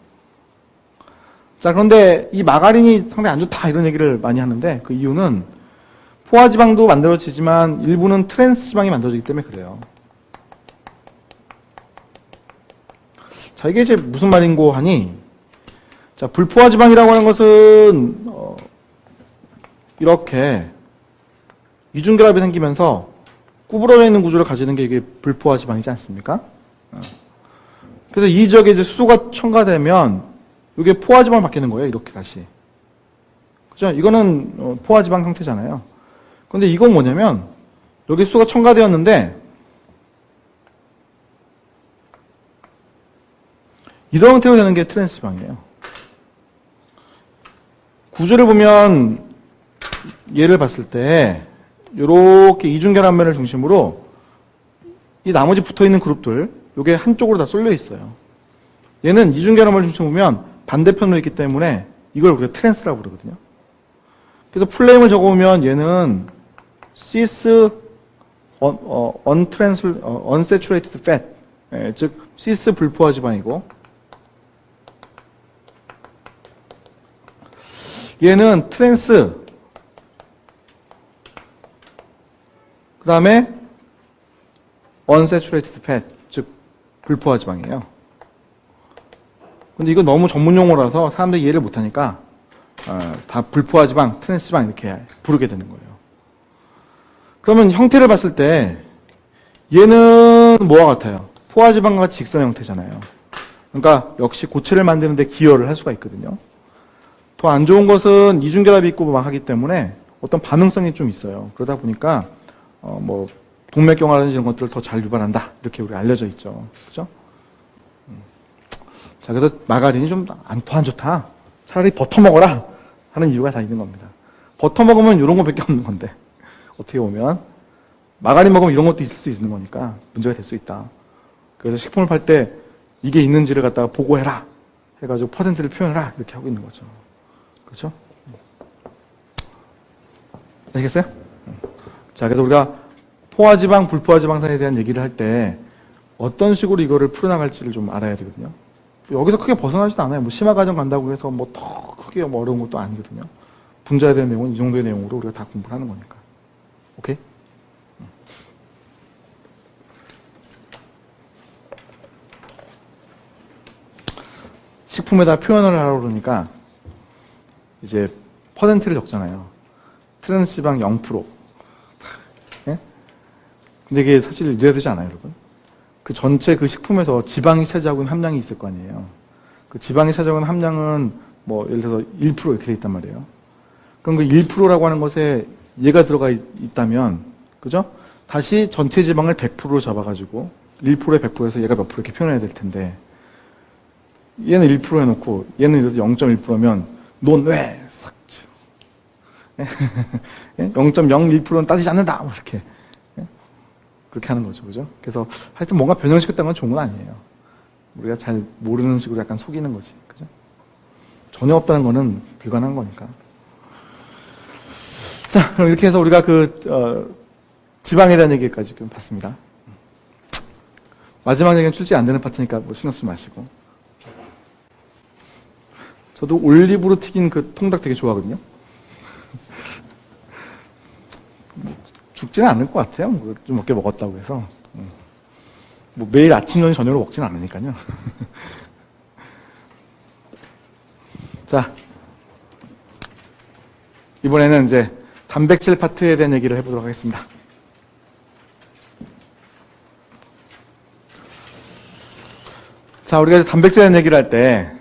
S1: 자, 그런데 이 마가린이 상당히 안 좋다 이런 얘기를 많이 하는데 그 이유는 포화지방도 만들어지지만 일부는 트랜스지방이 만들어지기 때문에 그래요. 자, 이게 이제 무슨 말인고 하니, 자, 불포화지방이라고 하는 것은 이렇게 이중결합이 생기면서 구부러져 있는 구조를 가지는 게 이게 불포화지방이지 않습니까? 그래서 이 지역에 이제 수소가 첨가되면 이게 포화지방으로 바뀌는 거예요. 이렇게 다시. 그죠? 이거는 포화지방 형태잖아요. 근데 이건 뭐냐면 여기 수소가 첨가되었는데 이런 형태로 되는 게 트랜스지방이에요. 구조를 보면 얘를 봤을 때 이렇게 이중결합면을 중심으로 이 나머지 붙어있는 그룹들 이게 한쪽으로 다 쏠려 있어요. 얘는 이중결합면을 중심으로 보면 반대편으로 있기 때문에 이걸 우리가 트랜스라고 그러거든요. 그래서 플레임을 적어보면 얘는 cis unsaturated fat, 즉 cis 불포화지방이고 얘는 트랜스, 그 다음에 unsaturated fat, 즉 불포화지방이에요. 근데 이거 너무 전문 용어라서 사람들이 이해를 못하니까 다 불포화지방, 트랜스지방 이렇게 부르게 되는 거예요. 그러면 형태를 봤을 때 얘는 뭐와 같아요? 포화지방과 같이 직선의 형태잖아요. 그러니까 역시 고체를 만드는 데 기여를 할 수가 있거든요. 더 안 좋은 것은 이중결합이 있고 막 하기 때문에 어떤 반응성이 좀 있어요. 그러다 보니까 뭐 동맥경화라든지 이런 것들을 더 잘 유발한다. 이렇게 우리 알려져 있죠. 그죠? 자, 그래서 마가린이 좀 더 안 좋다. 차라리 버터 먹어라. 하는 이유가 다 있는 겁니다. 버터 먹으면 이런 거밖에 없는 건데. 어떻게 보면. 마가린 먹으면 이런 것도 있을 수 있는 거니까 문제가 될 수 있다. 그래서 식품을 팔 때 이게 있는지를 갖다가 보고해라. 해가지고 퍼센트를 표현해라. 이렇게 하고 있는 거죠. 그렇죠? 아시겠어요? 자, 그래서 우리가 포화지방, 불포화지방산에 대한 얘기를 할 때 어떤 식으로 이거를 풀어나갈지를 좀 알아야 되거든요. 여기서 크게 벗어나지도 않아요. 뭐 심화과정 간다고 해서 뭐 더 크게 뭐 어려운 것도 아니거든요. 분자에 대한 내용은 이 정도의 내용으로 우리가 다 공부를 하는 거니까. 오케이? 식품에다 표현을 하라고 그러니까 이제 퍼센트를 적잖아요. 트랜스지방 0%. 예? 근데 이게 사실 이래야 되지 않아요, 여러분? 그 전체 그 식품에서 지방이 차지하고 있는 함량이 있을 거 아니에요. 그 지방이 차지하고 있는 함량은 뭐 예를 들어서 1% 이렇게 돼 있단 말이에요. 그럼 그 1%라고 하는 것에 얘가 들어가 있다면, 그죠? 다시 전체 지방을 100%로 잡아가지고 1%에 100%에서 얘가 몇 프로 이렇게 표현해야 될 텐데 얘는 1% 해놓고 얘는 이래서 0.1%면 넌 왜? 싹 0.01%는 따지지 않는다. 뭐 이렇게. 그렇게 하는 거죠. 그죠? 그래서 하여튼 뭔가 변형시켰다는 건 좋은 건 아니에요. 우리가 잘 모르는 식으로 약간 속이는 거지. 그죠? 전혀 없다는 거는 불가능한 거니까. 자, 그럼 이렇게 해서 우리가 지방에 대한 얘기까지 좀 봤습니다. 마지막 얘기는 출제 안 되는 파트니까 뭐 신경 쓰지 마시고. 저도 올리브로 튀긴 그 통닭 되게 좋아하거든요. 죽지는 않을 것 같아요. 좀 몇 개 먹었다고 해서. 뭐 매일 아침, 저녁으로 먹지는 않으니까요. 자, 이번에는 이제 단백질 파트에 대한 얘기를 해보도록 하겠습니다. 자, 우리가 이제 단백질에 대한 얘기를 할 때,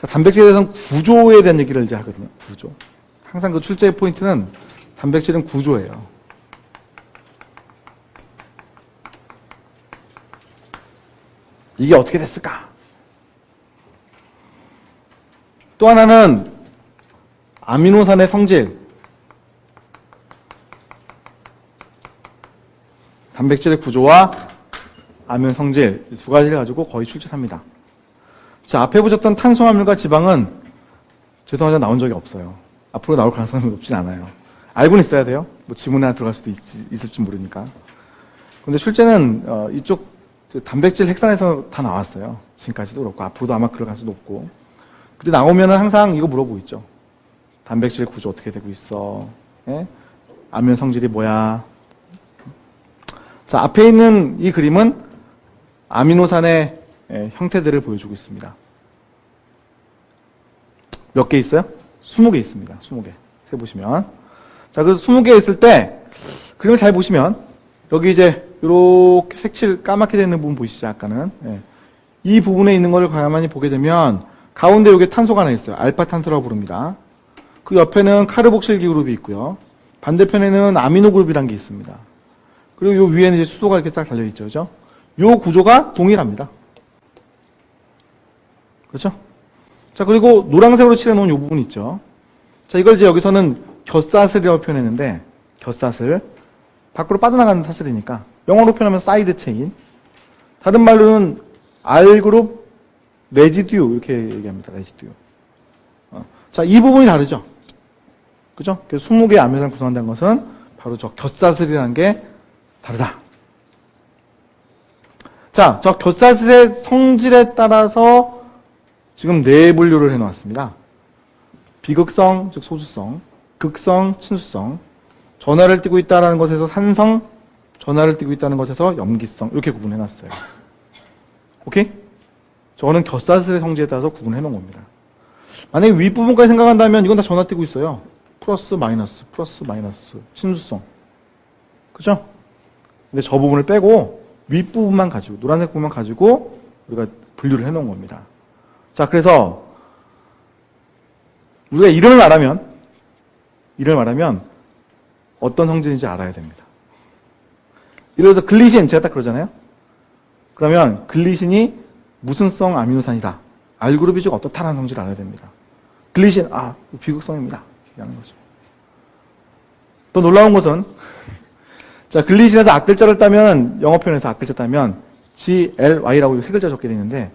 S1: 자, 단백질에 대해서는 구조에 대한 얘기를 이제 하거든요. 구조. 항상 그 출제의 포인트는 단백질은 구조예요. 이게 어떻게 됐을까? 또 하나는 아미노산의 성질. 단백질의 구조와 아미노 성질 두 가지를 가지고 거의 출제합니다. 자, 앞에 보셨던 탄수화물과 지방은 죄송하지만 나온 적이 없어요. 앞으로 나올 가능성이 높진 않아요. 알고는 있어야 돼요. 뭐 지문에 하나 들어갈 수도 있을지 모르니까. 그런데 실제는 이쪽 단백질 핵산에서 다 나왔어요. 지금까지도 그렇고 앞으로도 아마 그럴 가능성이 높고. 그때 나오면은 항상 이거 물어보고 있죠. 단백질 구조 어떻게 되고 있어? 예? 아미노 성질이 뭐야? 자, 앞에 있는 이 그림은 아미노산의 형태들을 보여주고 있습니다. 몇 개 있어요? 20개 있습니다. 20개. 세보시면. 자, 그래서 20개 있을 때, 그림을 잘 보시면, 여기 이제, 이렇게 색칠 까맣게 되어 있는 부분 보이시죠? 아까는. 예. 이 부분에 있는 걸 가만히 보게 되면, 가운데 여기 탄소가 하나 있어요. 알파탄소라고 부릅니다. 그 옆에는 카르복실기 그룹이 있고요. 반대편에는 아미노 그룹이라는 게 있습니다. 그리고 요 위에는 이제 수소가 이렇게 딱 달려있죠. 그죠? 요 구조가 동일합니다. 그렇죠? 자, 그리고 노란색으로 칠해놓은 요 부분 있죠. 자, 이걸 이제 여기서는 곁사슬이라고 표현했는데, 곁사슬. 밖으로 빠져나가는 사슬이니까. 영어로 표현하면 사이드 체인. 다른 말로는 R그룹 레지듀, 이렇게 얘기합니다. 레지듀. 자, 이 부분이 다르죠? 그죠? 그래서 20개의 아미노산을 구성한다는 것은 바로 저 곁사슬이라는 게 다르다. 자, 저 곁사슬의 성질에 따라서 지금 네 분류를 해놓았습니다. 비극성, 즉 소수성, 극성, 친수성, 전하를 띠고 있다는 것에서 산성, 전하를 띠고 있다는 것에서 염기성, 이렇게 구분해놨어요. 오케이? 저거는 곁사슬의 성질에 따라서 구분해놓은 겁니다. 만약에 윗부분까지 생각한다면 이건 다 전하 띠고 있어요. 플러스, 마이너스, 친수성. 그죠? 근데 저 부분을 빼고 윗부분만 가지고, 노란색 부분만 가지고 우리가 분류를 해놓은 겁니다. 자, 그래서 우리가 이름을 말하면 어떤 성질인지 알아야 됩니다. 예를 들어서 글리신, 제가 딱 그러잖아요. 그러면 글리신이 무슨 성 아미노산이다. R그룹이 즉 어떻다라는 성질을 알아야 됩니다. 글리신, 비극성입니다. 얘기하는 거죠. 또 놀라운 것은 자, 글리신에서 앞글자를 따면, 영어 표현에서 앞글자 따면 GLY라고 세 글자 적게 되어 있는데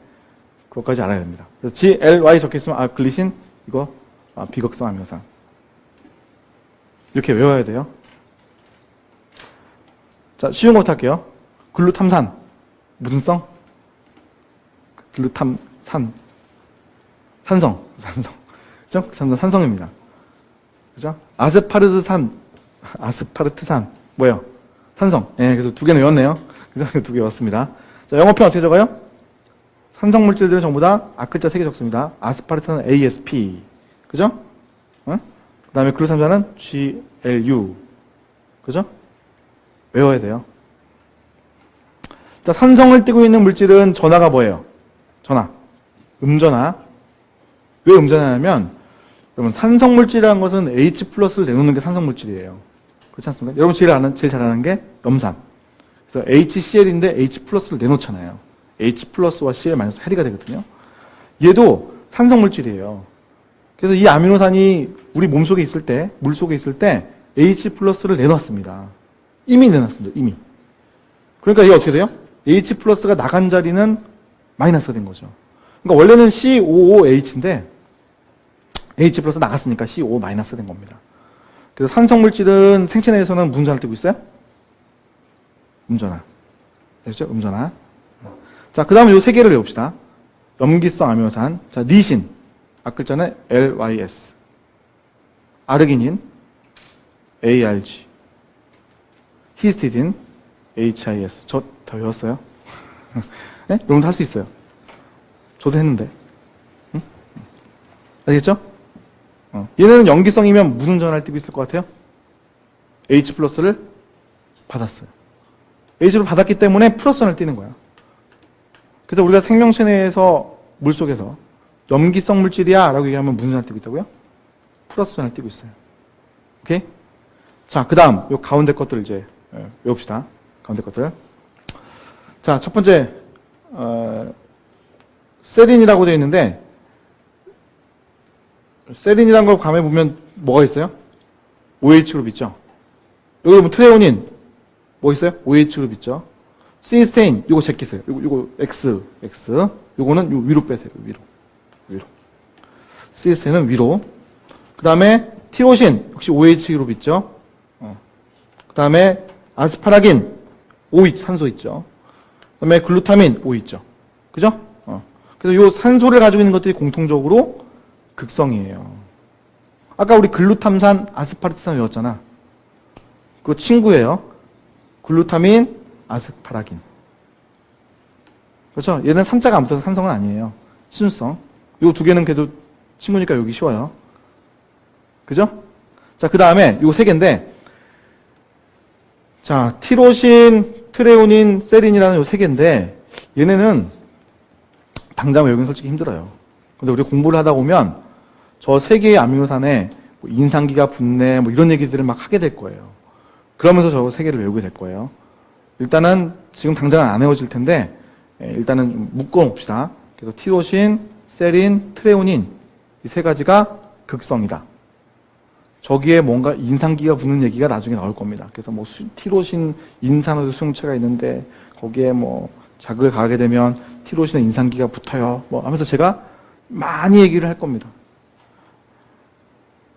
S1: 그것까지 알아야 됩니다. 그래서 GLY 적혀 있으면 글리신 이거 비극성 아미노산. 이렇게 외워야 돼요. 자, 쉬운 것부터 할게요. 글루탐산. 무슨 성? 글루탐산. 산성. 그죠? 산성입니다. 그죠? 아스파르트산. 뭐예요? 산성. 예, 그래서 두 개는 외웠네요. 그죠? 두 개 외웠습니다. 자, 영어표현 어떻게 적어요? 산성 물질들은 전부 다 앞글자 3개 적습니다. 아스파르트는 ASP. 그죠? 그 다음에 글루탐산은 GLU. 그죠? 외워야 돼요. 자, 산성을 띠고 있는 물질은 전하가 뭐예요? 전하. 음전하. 왜 음전하냐면, 여러분, 산성 물질이라는 것은 H 플러스를 내놓는 게 산성 물질이에요. 그렇지 않습니까? 여러분 제일 잘 아는 게 염산. 그래서 HCl인데 H 플러스를 내놓잖아요. H 플러스와 Cl 마이너스 해리가 되거든요. 얘도 산성 물질이에요. 그래서 이 아미노산이 우리 몸 속에 있을 때, 물 속에 있을 때 H 플러스를 내놨습니다. 이미 내놨습니다. 이미. 그러니까 이게 어떻게 돼요? H 플러스가 나간 자리는 마이너스가 된 거죠. 그러니까 원래는 COOH인데 H 플러스 나갔으니까 CO 마이너스 된 겁니다. 그래서 산성물질은 생체 내에서는 무슨 전화를 띠고 있어요? 음전화. 되죠? 음전화. 자, 그 다음에 요 세 개를 외웁시다. 염기성 아미노산. 자, 리신. 앞글자는 LYS. 아르기닌. ARG. 히스티딘. HIS. 저 다 외웠어요? 네? 여러분도 할 수 있어요. 저도 했는데. 응? 아시겠죠? 얘는 염기성이면 무슨 전화를 띠고 있을 것 같아요? H 플러스를 받았어요. H를 받았기 때문에 플러스를 띠는 거야. 그래서 우리가 생명체 내에서 물속에서 염기성 물질이야 라고 얘기하면 무슨 전화를 띠고 있다고요? 플러스 전화를 띠고 있어요. 오케이? 자, 그 다음 요 가운데 것들 이제 외웁시다. 가운데 것들. 자, 첫 번째 세린이라고 되어 있는데 세린이라는 걸 감에 보면 뭐가 있어요? OH 그룹 있죠? 여기 보면 트레오닌 뭐 있어요? OH 그룹 있죠? 시스테인 요거 제끼세요. 요거 X 요거는 요 위로 빼세요. 위로. 시스테인은 위로. 그 다음에 티로신 역시 OH 그룹 있죠? 그 다음에 아스파라긴 O 산소 있죠? 그 다음에 글루타민 O 있죠? 그죠? 그래서 요 산소를 가지고 있는 것들이 공통적으로 극성이에요. 아까 우리 글루탐산, 아스파르트산 외웠잖아. 그거 친구예요. 글루타민, 아스파라긴. 그렇죠? 얘는 산자가 안 붙어서 산성은 아니에요. 친수성. 요 두 개는 그래도 친구니까 여기 쉬워요. 그죠? 자, 그 다음에 요 세 개인데, 자, 티로신, 트레오닌, 세린이라는 요 세 개인데, 얘네는 당장 외우기는 솔직히 힘들어요. 근데 우리 공부를 하다 보면 저 세 개의 아미노산에 뭐 인상기가 붙네, 뭐 이런 얘기들을 막 하게 될 거예요. 그러면서 저 세 개를 외우게 될 거예요. 일단은 지금 당장은 안 외워질 텐데, 일단은 좀 묶어놓읍시다. 그래서 티로신, 세린, 트레오닌 이 세 가지가 극성이다. 저기에 뭔가 인상기가 붙는 얘기가 나중에 나올 겁니다. 그래서 뭐 티로신 인산화도 수용체가 있는데 거기에 뭐 자극을 가하게 되면 티로신에 인상기가 붙어요. 뭐 하면서 제가 많이 얘기를 할 겁니다.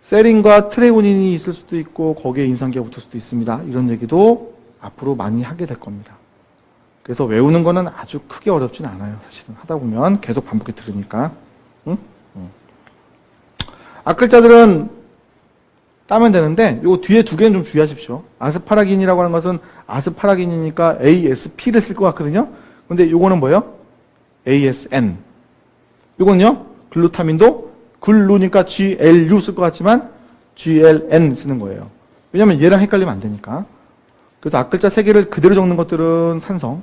S1: 세린과 트레오닌이 있을 수도 있고 거기에 인상기가 붙을 수도 있습니다. 이런 얘기도 앞으로 많이 하게 될 겁니다. 그래서 외우는 거는 아주 크게 어렵진 않아요. 사실은 하다 보면 계속 반복해 들으니까. 응? 앞글자들은 따면 되는데 요 뒤에 두 개는 좀 주의하십시오. 아스파라긴이라고 하는 것은 아스파라긴이니까 ASP를 쓸 것 같거든요. 근데 요거는 뭐예요? ASN. 요거는요. 글루타민도 글루니까 GLU 쓸 것 같지만 GLN 쓰는 거예요. 왜냐면 얘랑 헷갈리면 안 되니까. 그래서 앞글자 세 개를 그대로 적는 것들은 산성,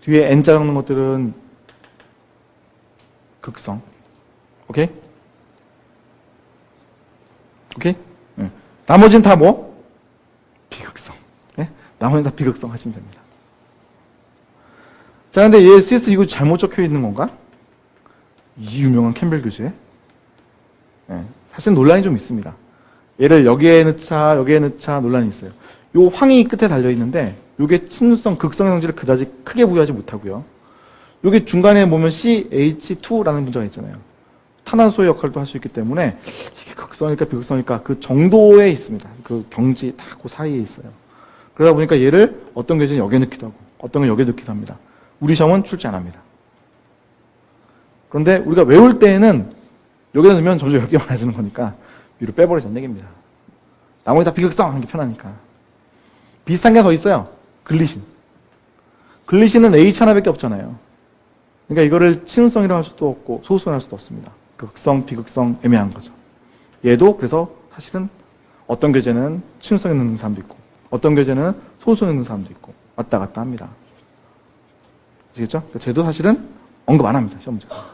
S1: 뒤에 N자 적는 것들은 극성. 오케이? 오케이? 네. 나머지는 다 뭐? 비극성. 네? 나머지는 다 비극성 하시면 됩니다. 자, 근데 얘 CS 이거 잘못 적혀 있는 건가? 이 유명한 캠벨 교수의. 네. 사실 논란이 좀 있습니다. 얘를 여기에 넣자, 여기에 넣자 논란이 있어요. 요 황이 끝에 달려 있는데, 요게 친수성, 극성의 성질을 그다지 크게 부여하지 못하고요. 요게 중간에 보면 CH2라는 문자가 있잖아요. 탄환소의 역할도 할 수 있기 때문에 이게 극성일까 비극성일까 그 정도에 있습니다. 그 경지 다 그 사이에 있어요. 그러다 보니까 얘를 어떤 교재는 여기에 넣기도 하고 어떤 건 여기에 넣기도 합니다. 우리 시험은 출제 안 합니다. 그런데 우리가 외울 때에는 여기다 넣으면 점점 몇 개 많아지는 거니까 위로 빼버리자는 얘기입니다. 나머지 다 비극성 하는 게 편하니까. 비슷한 게 더 있어요. 글리신. 글리신은 H 하나밖에 없잖아요. 그러니까 이거를 친수성이라고 할 수도 없고 소수성이라고 할 수도 없습니다. 극성, 비극성 애매한 거죠. 얘도 그래서 사실은 어떤 교재는 친수성에 넣는 사람도 있고 어떤 교재는 소수성에 넣는 사람도 있고 왔다 갔다 합니다. 아시겠죠? 그러니까 쟤도 사실은 언급 안 합니다. 시험 문제에서.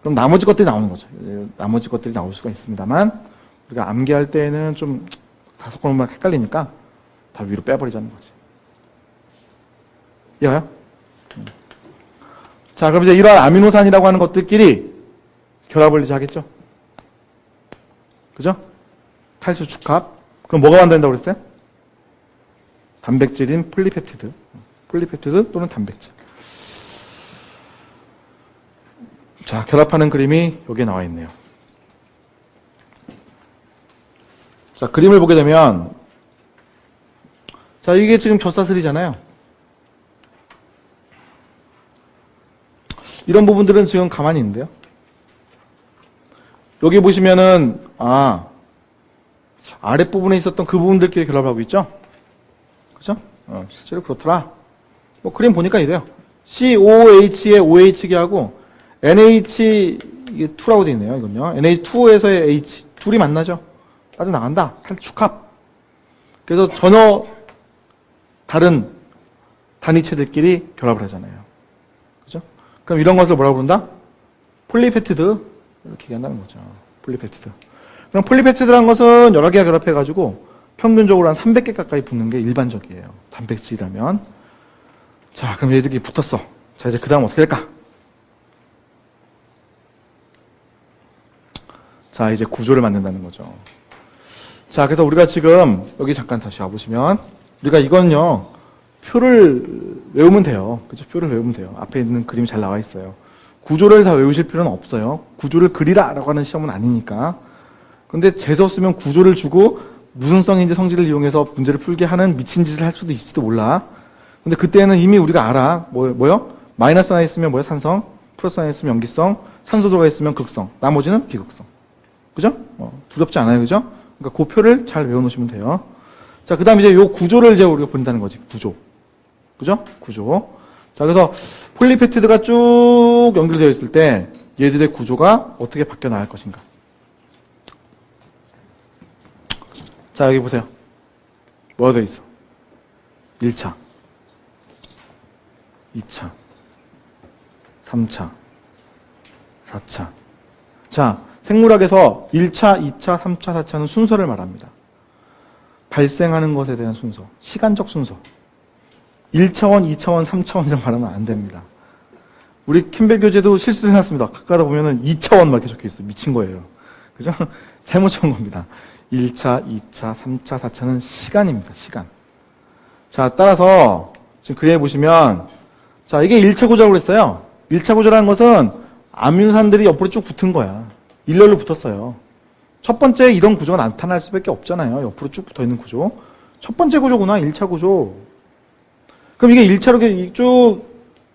S1: 그럼 나머지 것들이 나오는 거죠. 나머지 것들이 나올 수가 있습니다만 우리가 암기할 때는 좀 다섯 번만 헷갈리니까 다 위로 빼버리자는 거지. 이해가요? 자, 그럼 이제 이러한 아미노산이라고 하는 것들끼리 결합을 이제 하겠죠? 그죠? 탈수 축합. 그럼 뭐가 만든다고 그랬어요? 단백질인 폴리펩티드. 폴리펩티드 또는 단백질. 자, 결합하는 그림이 여기에 나와 있네요. 자, 그림을 보게 되면, 자, 이게 지금 젖사슬이잖아요. 이런 부분들은 지금 가만히 있는데요. 여기 보시면은, 아랫부분에 있었던 그 부분들끼리 결합하고 있죠? 그죠? 실제로 그렇더라. 뭐, 그림 보니까 이래요. COOH의 OH기하고 NH, 이게 2라고 되어 있네요, 이건요. NH2에서의 H. 둘이 만나죠? 빠져나간다. 탈축합. 그래서 전혀 다른 단위체들끼리 결합을 하잖아요. 그죠? 그럼 이런 것을 뭐라고 부른다? 폴리페티드. 이렇게 얘기한다는 거죠. 폴리페티드. 그럼 폴리페티드라는 것은 여러 개가 결합해가지고 평균적으로 한 300개 가까이 붙는 게 일반적이에요. 단백질이라면. 자, 그럼 얘들이 붙었어. 자, 이제 그 다음 어떻게 될까? 자, 이제 구조를 만든다는 거죠. 자, 그래서 우리가 지금 여기 잠깐 다시 와보시면 우리가 이건요 표를 외우면 돼요. 그죠? 표를 외우면 돼요. 앞에 있는 그림이 잘 나와 있어요. 구조를 다 외우실 필요는 없어요. 구조를 그리라라고 하는 시험은 아니니까. 근데 재수 없으면 구조를 주고 무슨 성인지 성질을 이용해서 문제를 풀게 하는 미친 짓을 할 수도 있을지도 몰라. 근데 그때는 이미 우리가 알아. 뭐요? 마이너스 하나 있으면 뭐야? 산성. 플러스 하나 있으면 염기성. 산소 들어가 있으면 극성. 나머지는 비극성. 그죠? 두렵지 않아요. 그죠? 그러니까 그 표를 잘 외워놓으시면 돼요. 자, 그 다음 이제 요 구조를 이제 우리가 본다는 거지. 구조. 그죠? 구조. 자, 그래서 폴리페티드가 쭉 연결되어 있을 때 얘들의 구조가 어떻게 바뀌어 나갈 것인가. 자, 여기 보세요. 뭐가 되어 있어? 1차, 2차, 3차, 4차. 자, 생물학에서 1차, 2차, 3차, 4차는 순서를 말합니다. 발생하는 것에 대한 순서, 시간적 순서. 1차원, 2차원, 3차원을 말하면 안 됩니다. 우리 킴벨 교재도 실수를 해놨습니다. 가까다 보면은 2차원 막 이렇게 적혀 있어요. 미친 거예요. 그죠? 잘못 적은 겁니다. 1차, 2차, 3차, 4차는 시간입니다. 시간. 자, 따라서 지금 그림에 보시면 자, 이게 1차 구조라고 그랬어요. 1차 구조라는 것은 아미노산들이 옆으로 쭉 붙은 거야. 일렬로 붙었어요. 첫 번째 이런 구조가 나타날 수밖에 없잖아요. 옆으로 쭉 붙어 있는 구조. 첫 번째 구조구나. 1차 구조. 그럼 이게 1차로 이렇게 쭉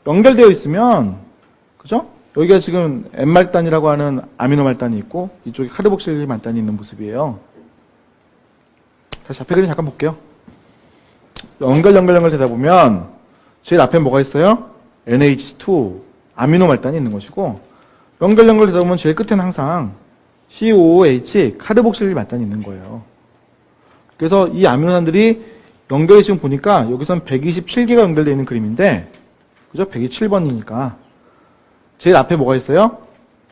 S1: 연결되어 있으면 그죠? 여기가 지금 N말단이라고 하는 아미노 말단이 있고 이쪽에 카르복실 말단이 있는 모습이에요. 다시 앞에 그림 잠깐 볼게요. 연결 되다 보면 제일 앞에 뭐가 있어요? NH2 아미노 말단이 있는 것이고 연결 되다 보면 제일 끝에는 항상 COOH 카르복실 말단이 있는 거예요. 그래서 이 아미노산들이 연결이 지금 보니까 여기선 127개가 연결되어 있는 그림인데 그죠? 127번이니까 제일 앞에 뭐가 있어요?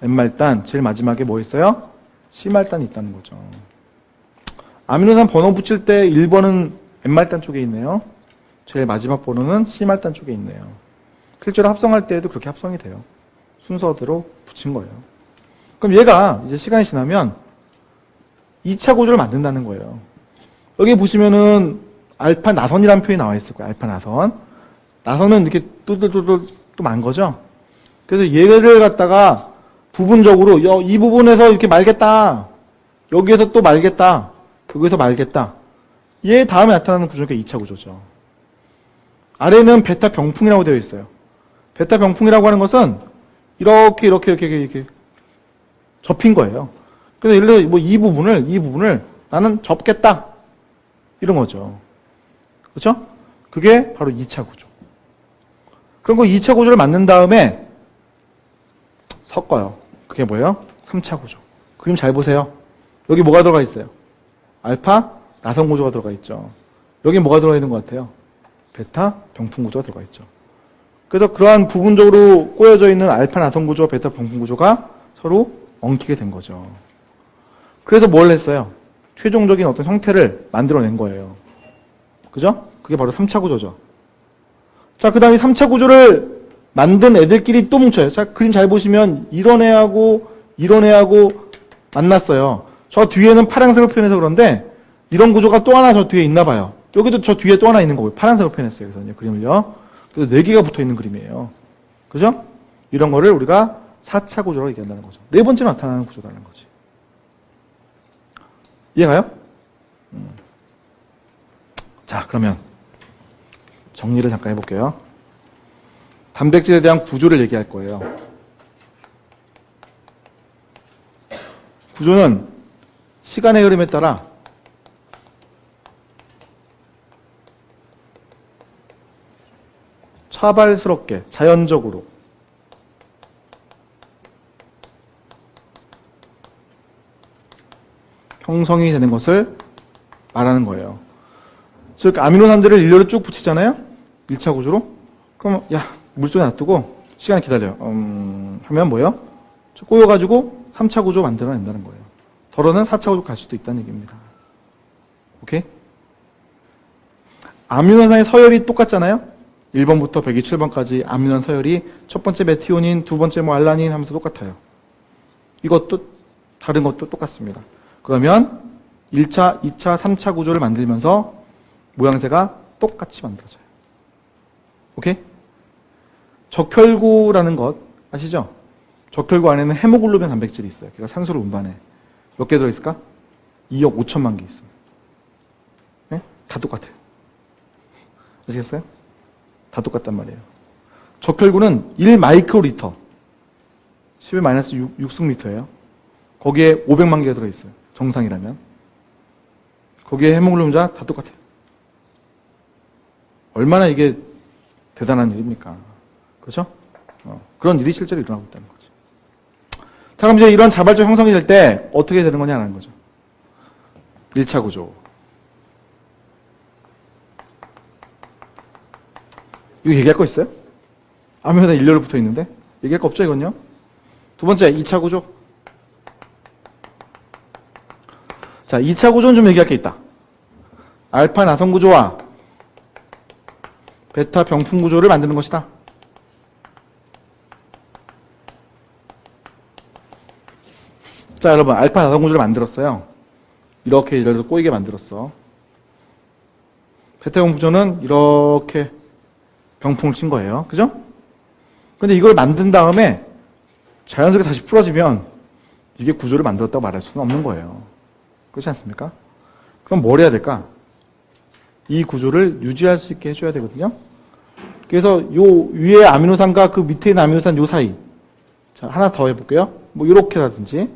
S1: N말단, 제일 마지막에 뭐 있어요? C말단이 있다는 거죠. 아미노산 번호 붙일 때 1번은 N말단 쪽에 있네요. 제일 마지막 번호는 C말단 쪽에 있네요. 실제로 합성할 때에도 그렇게 합성이 돼요. 순서대로 붙인 거예요. 그럼 얘가 이제 시간이 지나면 2차 구조를 만든다는 거예요. 여기 보시면은 알파 나선이라는 표현이 나와 있을 거예요. 알파 나선. 나선은 이렇게 또 만 거죠. 그래서 얘를 갖다가 부분적으로 이 부분에서 이렇게 말겠다. 여기에서 또 말겠다. 여기서 말겠다. 얘 다음에 나타나는 구조가 2차 구조죠. 아래는 베타 병풍이라고 되어 있어요. 베타 병풍이라고 하는 것은 이렇게 접힌 거예요. 그래서 예를 들어 뭐 이 부분을 나는 접겠다. 이런 거죠. 그렇죠? 그게 바로 2차 구조. 그럼 그 2차 구조를 만든 다음에 섞어요. 그게 뭐예요? 3차 구조. 그림 잘 보세요. 여기 뭐가 들어가 있어요? 알파 나선 구조가 들어가 있죠. 여기 뭐가 들어가 있는 것 같아요? 베타 병풍 구조가 들어가 있죠. 그래서 그러한 부분적으로 꼬여져 있는 알파 나선 구조와 베타 병풍 구조가 서로 엉키게 된 거죠. 그래서 뭘 했어요? 최종적인 어떤 형태를 만들어낸 거예요. 그죠? 그게 바로 3차 구조죠. 자, 그 다음에 3차 구조를 만든 애들끼리 또 뭉쳐요. 자, 그림 잘 보시면 이런 애하고 만났어요. 저 뒤에는 파란색을 표현해서 그런데 이런 구조가 또 하나 저 뒤에 있나 봐요. 여기도 저 뒤에 또 하나 있는 거고요. 파란색으로 표현했어요. 그래서 그림을요. 그래서 4개가 붙어 있는 그림이에요. 그죠? 이런 거를 우리가 4차 구조라고 얘기한다는 거죠. 네 번째로 나타나는 구조라는 거지. 이해가요? 자, 그러면 정리를 잠깐 해볼게요. 단백질에 대한 구조를 얘기할 거예요. 구조는 시간의 흐름에 따라 차발스럽게, 자연적으로 형성이 되는 것을 말하는 거예요. 즉, 아미노산들을 일렬로 쭉 붙이잖아요? 1차 구조로. 그럼, 야, 물속에 놔두고 시간 기다려. 하면 뭐예요? 꼬여가지고 3차 구조 만들어낸다는 거예요. 덜어는 4차 구조 갈 수도 있다는 얘기입니다. 오케이? 아미노산의 서열이 똑같잖아요? 1번부터 127번까지 아미노산 서열이 첫 번째 메티오닌, 두 번째 뭐 알라닌 하면서 똑같아요. 이것도 다른 것도 똑같습니다. 그러면 1차, 2차, 3차 구조를 만들면서 모양새가 똑같이 만들어져요. 오케이? 적혈구라는 것 아시죠? 적혈구 안에는 헤모글로빈 단백질이 있어요. 걔가 산소를 운반해. 몇 개 들어있을까? 2억 5천만 개 있어요. 네? 다 똑같아요. 아시겠어요? 다 똑같단 말이에요. 적혈구는 1마이크로리터 10의 마이너스 6승리터예요. 거기에 500만 개가 들어있어요. 정상이라면. 거기에 헤모글로빈 자 다 똑같아요. 얼마나 이게 대단한 일입니까? 그렇죠? 그런 일이 실제로 일어나고 있다는 거죠. 자, 그럼 이제 이런 자발적 형성이 될 때 어떻게 되는 거냐는 거죠. 1차 구조. 이거 얘기할 거 있어요? 아미노산 일렬로 붙어 있는데? 얘기할 거 없죠, 이건요? 두 번째, 2차 구조. 자, 2차 구조는 좀 얘기할 게 있다. 알파 나선 구조와 베타 병풍 구조를 만드는 것이다. 자, 여러분, 알파 나선 구조를 만들었어요. 이렇게 예를 들어서 꼬이게 만들었어. 베타 병풍 구조는 이렇게 병풍을 친 거예요. 그죠? 근데 이걸 만든 다음에 자연스럽게 다시 풀어지면 이게 구조를 만들었다고 말할 수는 없는 거예요. 그렇지 않습니까? 그럼 뭘 해야 될까? 이 구조를 유지할 수 있게 해줘야 되거든요. 그래서 요 위에 아미노산과 그 밑에 있는 아미노산 요 사이. 자, 하나 더 해볼게요. 뭐 이렇게라든지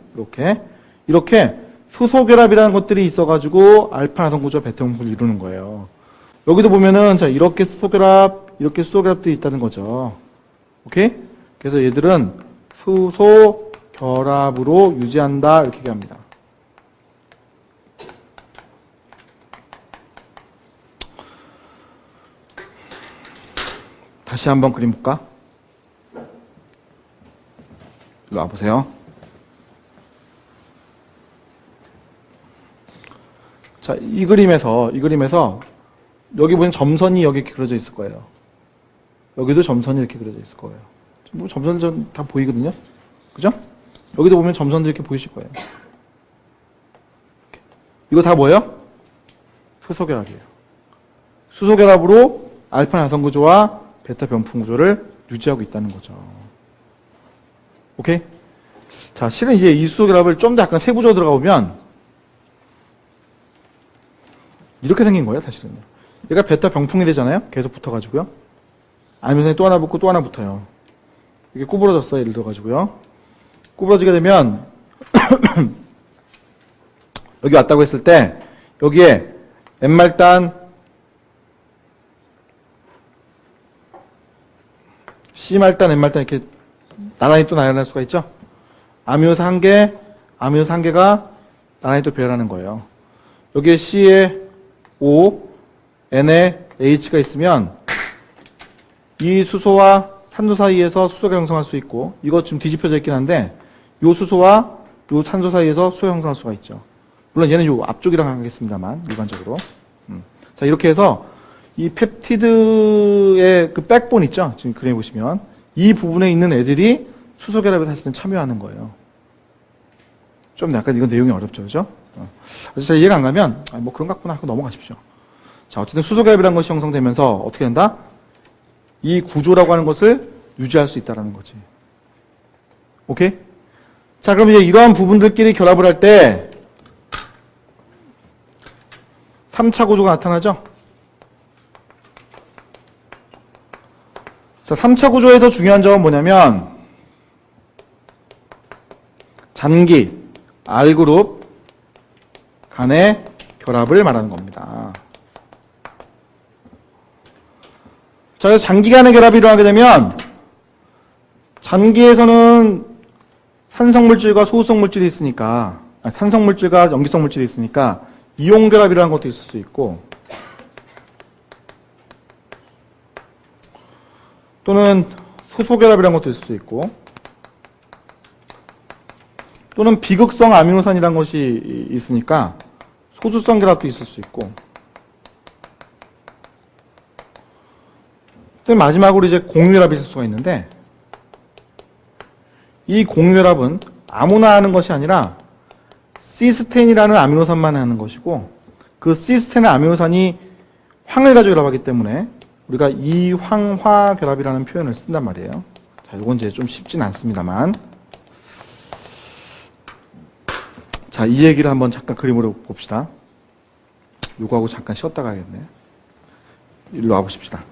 S1: 이렇게 수소결합이라는 것들이 있어가지고 알파 나선 구조 베타 병풍을 이루는 거예요. 여기도 보면은 자 이렇게 수소결합들이 있다는 거죠. 오케이? 그래서 얘들은 수소결합으로 유지한다 이렇게 얘기합니다. 다시 한번 그림 볼까? 일로 와보세요. 자, 이 그림에서 여기 보면 점선이 여기 이렇게 그려져 있을 거예요. 여기도 점선이 이렇게 그려져 있을 거예요. 뭐 점선들 다 보이거든요. 그죠? 여기도 보면 점선들이 이렇게 보이실 거예요. 이렇게. 이거 다 뭐예요? 수소결합이에요. 수소결합으로 알파 나선 구조와 베타 병풍 구조를 유지하고 있다는 거죠. 오케이? 자, 실은 이제 이 수소결합을 좀 더 약간 세부적으로 들어가 보면 이렇게 생긴 거예요, 사실은. 얘가 베타 병풍이 되잖아요? 계속 붙어가지고요. 아미노산이 또 하나 붙고 또 하나 붙어요. 이게 구부러졌어, 예를 들어가지고요. 구부러지게 되면 여기 왔다고 했을 때 여기에 N말단, C말단, N말단 이렇게 나란히 또 나열할 수가 있죠. 아미노산 한 개, 아미노산 한 개가 나란히 또 배열하는 거예요. 여기에 C에 O, N에 H가 있으면 이 수소와 산소 사이에서 수소가 형성할 수 있고, 이거 지금 뒤집혀져 있긴 한데 이 수소와 이 산소 사이에서 수소 형성할 수가 있죠. 물론 얘는 이 앞쪽이랑 하겠습니다만 일반적으로. 자, 이렇게 해서 이 펩티드의 그 백본 있죠? 지금 그림에 보시면 이 부분에 있는 애들이 수소결합에 사실은 참여하는 거예요. 좀 약간 이건 내용이 어렵죠, 그죠? 잘 이해가 안 가면 뭐 그런 것 같구나 하고 넘어가십시오. 자, 어쨌든 수소결합이라는 것이 형성되면서 어떻게 된다? 이 구조라고 하는 것을 유지할 수 있다는 거지. 오케이? 자, 그럼 이제 이러한 부분들끼리 결합을 할 때 3차 구조가 나타나죠? 자, 3차 구조에서 중요한 점은 뭐냐면 잔기, R그룹 간의 결합을 말하는 겁니다. 자, 그래서 잔기 간의 결합이 일어나게 되면 잔기에서는 산성물질과 소수성물질이 있으니까, 산성물질과 염기성물질이 있으니까 이온 결합이라는 것도 있을 수 있고, 또는 소소 결합이라는 것도 있을 수 있고, 또는 비극성 아미노산이라는 것이 있으니까 소수성 결합도 있을 수 있고, 또 마지막으로 이제 공유결합이 있을 수가 있는데, 이 공유결합은 아무나 하는 것이 아니라 시스테인이라는 아미노산만 하는 것이고, 그 시스테인 아미노산이 황을 가지고 결합하기 때문에 우리가 이황화 결합이라는 표현을 쓴단 말이에요. 자, 이건 이제 좀 쉽진 않습니다만, 자, 이 얘기를 한번 잠깐 그림으로 봅시다. 요거하고 잠깐 쉬었다 가야겠네. 일로 와보십시다.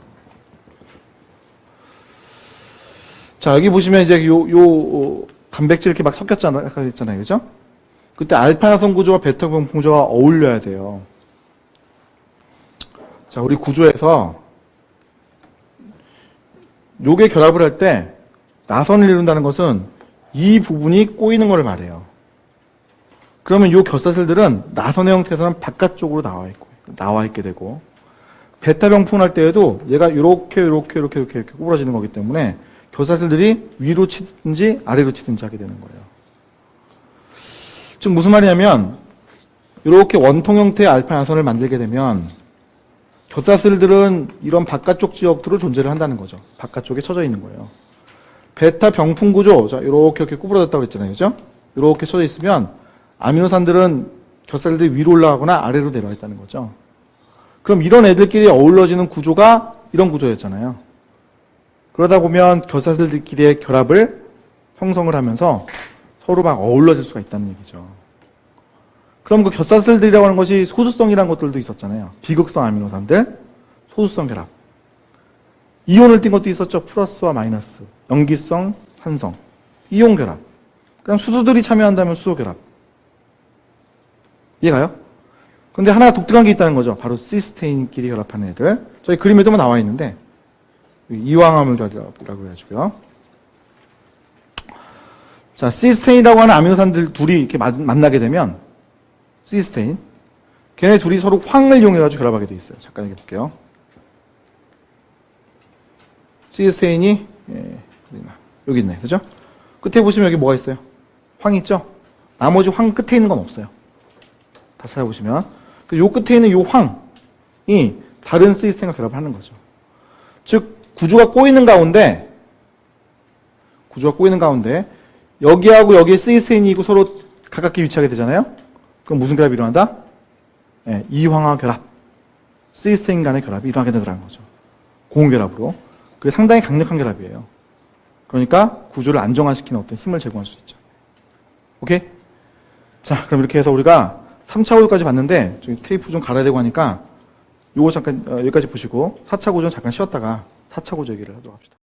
S1: 자, 여기 보시면 이제 요 단백질 이렇게 막 섞였잖아요. 그죠? 그때 알파야선 구조와 베타 구조가 어울려야 돼요. 자, 우리 구조에서 요게 결합을 할 때 나선을 이룬다는 것은 이 부분이 꼬이는 걸 말해요. 그러면 요 결사슬들은 나선의 형태에서는 바깥쪽으로 나와 있게 되고, 베타 병풍을 할 때에도 얘가 이렇게 구부러지는 거기 때문에 결사슬들이 위로 치든지 아래로 치든지 하게 되는 거예요. 즉 무슨 말이냐면 이렇게 원통 형태의 알파 나선을 만들게 되면 결사슬들은 이런 바깥쪽 지역들을 존재를 한다는 거죠. 바깥쪽에 쳐져 있는 거예요. 베타 병풍 구조, 자 이렇게 구부러졌다고 그랬잖아요, 그죠? 이렇게 쳐져 있으면 아미노산들은 결사슬들이 위로 올라가거나 아래로 내려와 있다는 거죠. 그럼 이런 애들끼리 어우러지는 구조가 이런 구조였잖아요. 그러다 보면 결사슬들끼리의 결합을 형성을 하면서 서로 막 어우러질 수가 있다는 얘기죠. 그럼 그 결사슬들이라고 하는 것이 소수성이라는 것들도 있었잖아요. 비극성 아미노산들, 소수성 결합. 이온을 띈 것도 있었죠. 플러스와 마이너스, 염기성, 산성, 이온 결합. 그냥 수소들이 참여한다면 수소 결합. 이해가요? 근데 하나 독특한 게 있다는 거죠. 바로 시스테인끼리 결합하는 애들. 저희 그림에도 나와 있는데 이황화물 결합이라고 해가지고요. 자, 시스테인이라고 하는 아미노산들 둘이 이렇게 만나게 되면 시스테인, 걔네 둘이 서로 황을 이용해가지고 결합하게 돼 있어요. 잠깐 여기 볼게요. 시스테인이 여기 있네, 그죠? 끝에 보시면 여기 뭐가 있어요? 황 있죠? 나머지 황 끝에 있는 건 없어요. 다 찾아보시면 요 끝에 있는 요 황이 다른 시스테인과 결합하는 거죠. 즉 구조가 꼬이는 가운데 여기하고 여기에 시스테인이 있고 서로 가깝게 위치하게 되잖아요. 그럼 무슨 결합이 일어난다? 네, 이황화 결합, 시스테인 간의 결합이 일어나게 되더라는 거죠. 고온결합으로. 그게 상당히 강력한 결합이에요. 그러니까 구조를 안정화시키는 어떤 힘을 제공할 수 있죠. 오케이? 자, 그럼 이렇게 해서 우리가 3차 구조까지 봤는데 테이프 좀 갈아야 되고 하니까 요거 잠깐 여기까지 보시고 4차 구조는 잠깐 쉬었다가 4차 구조 얘기를 하도록 합시다.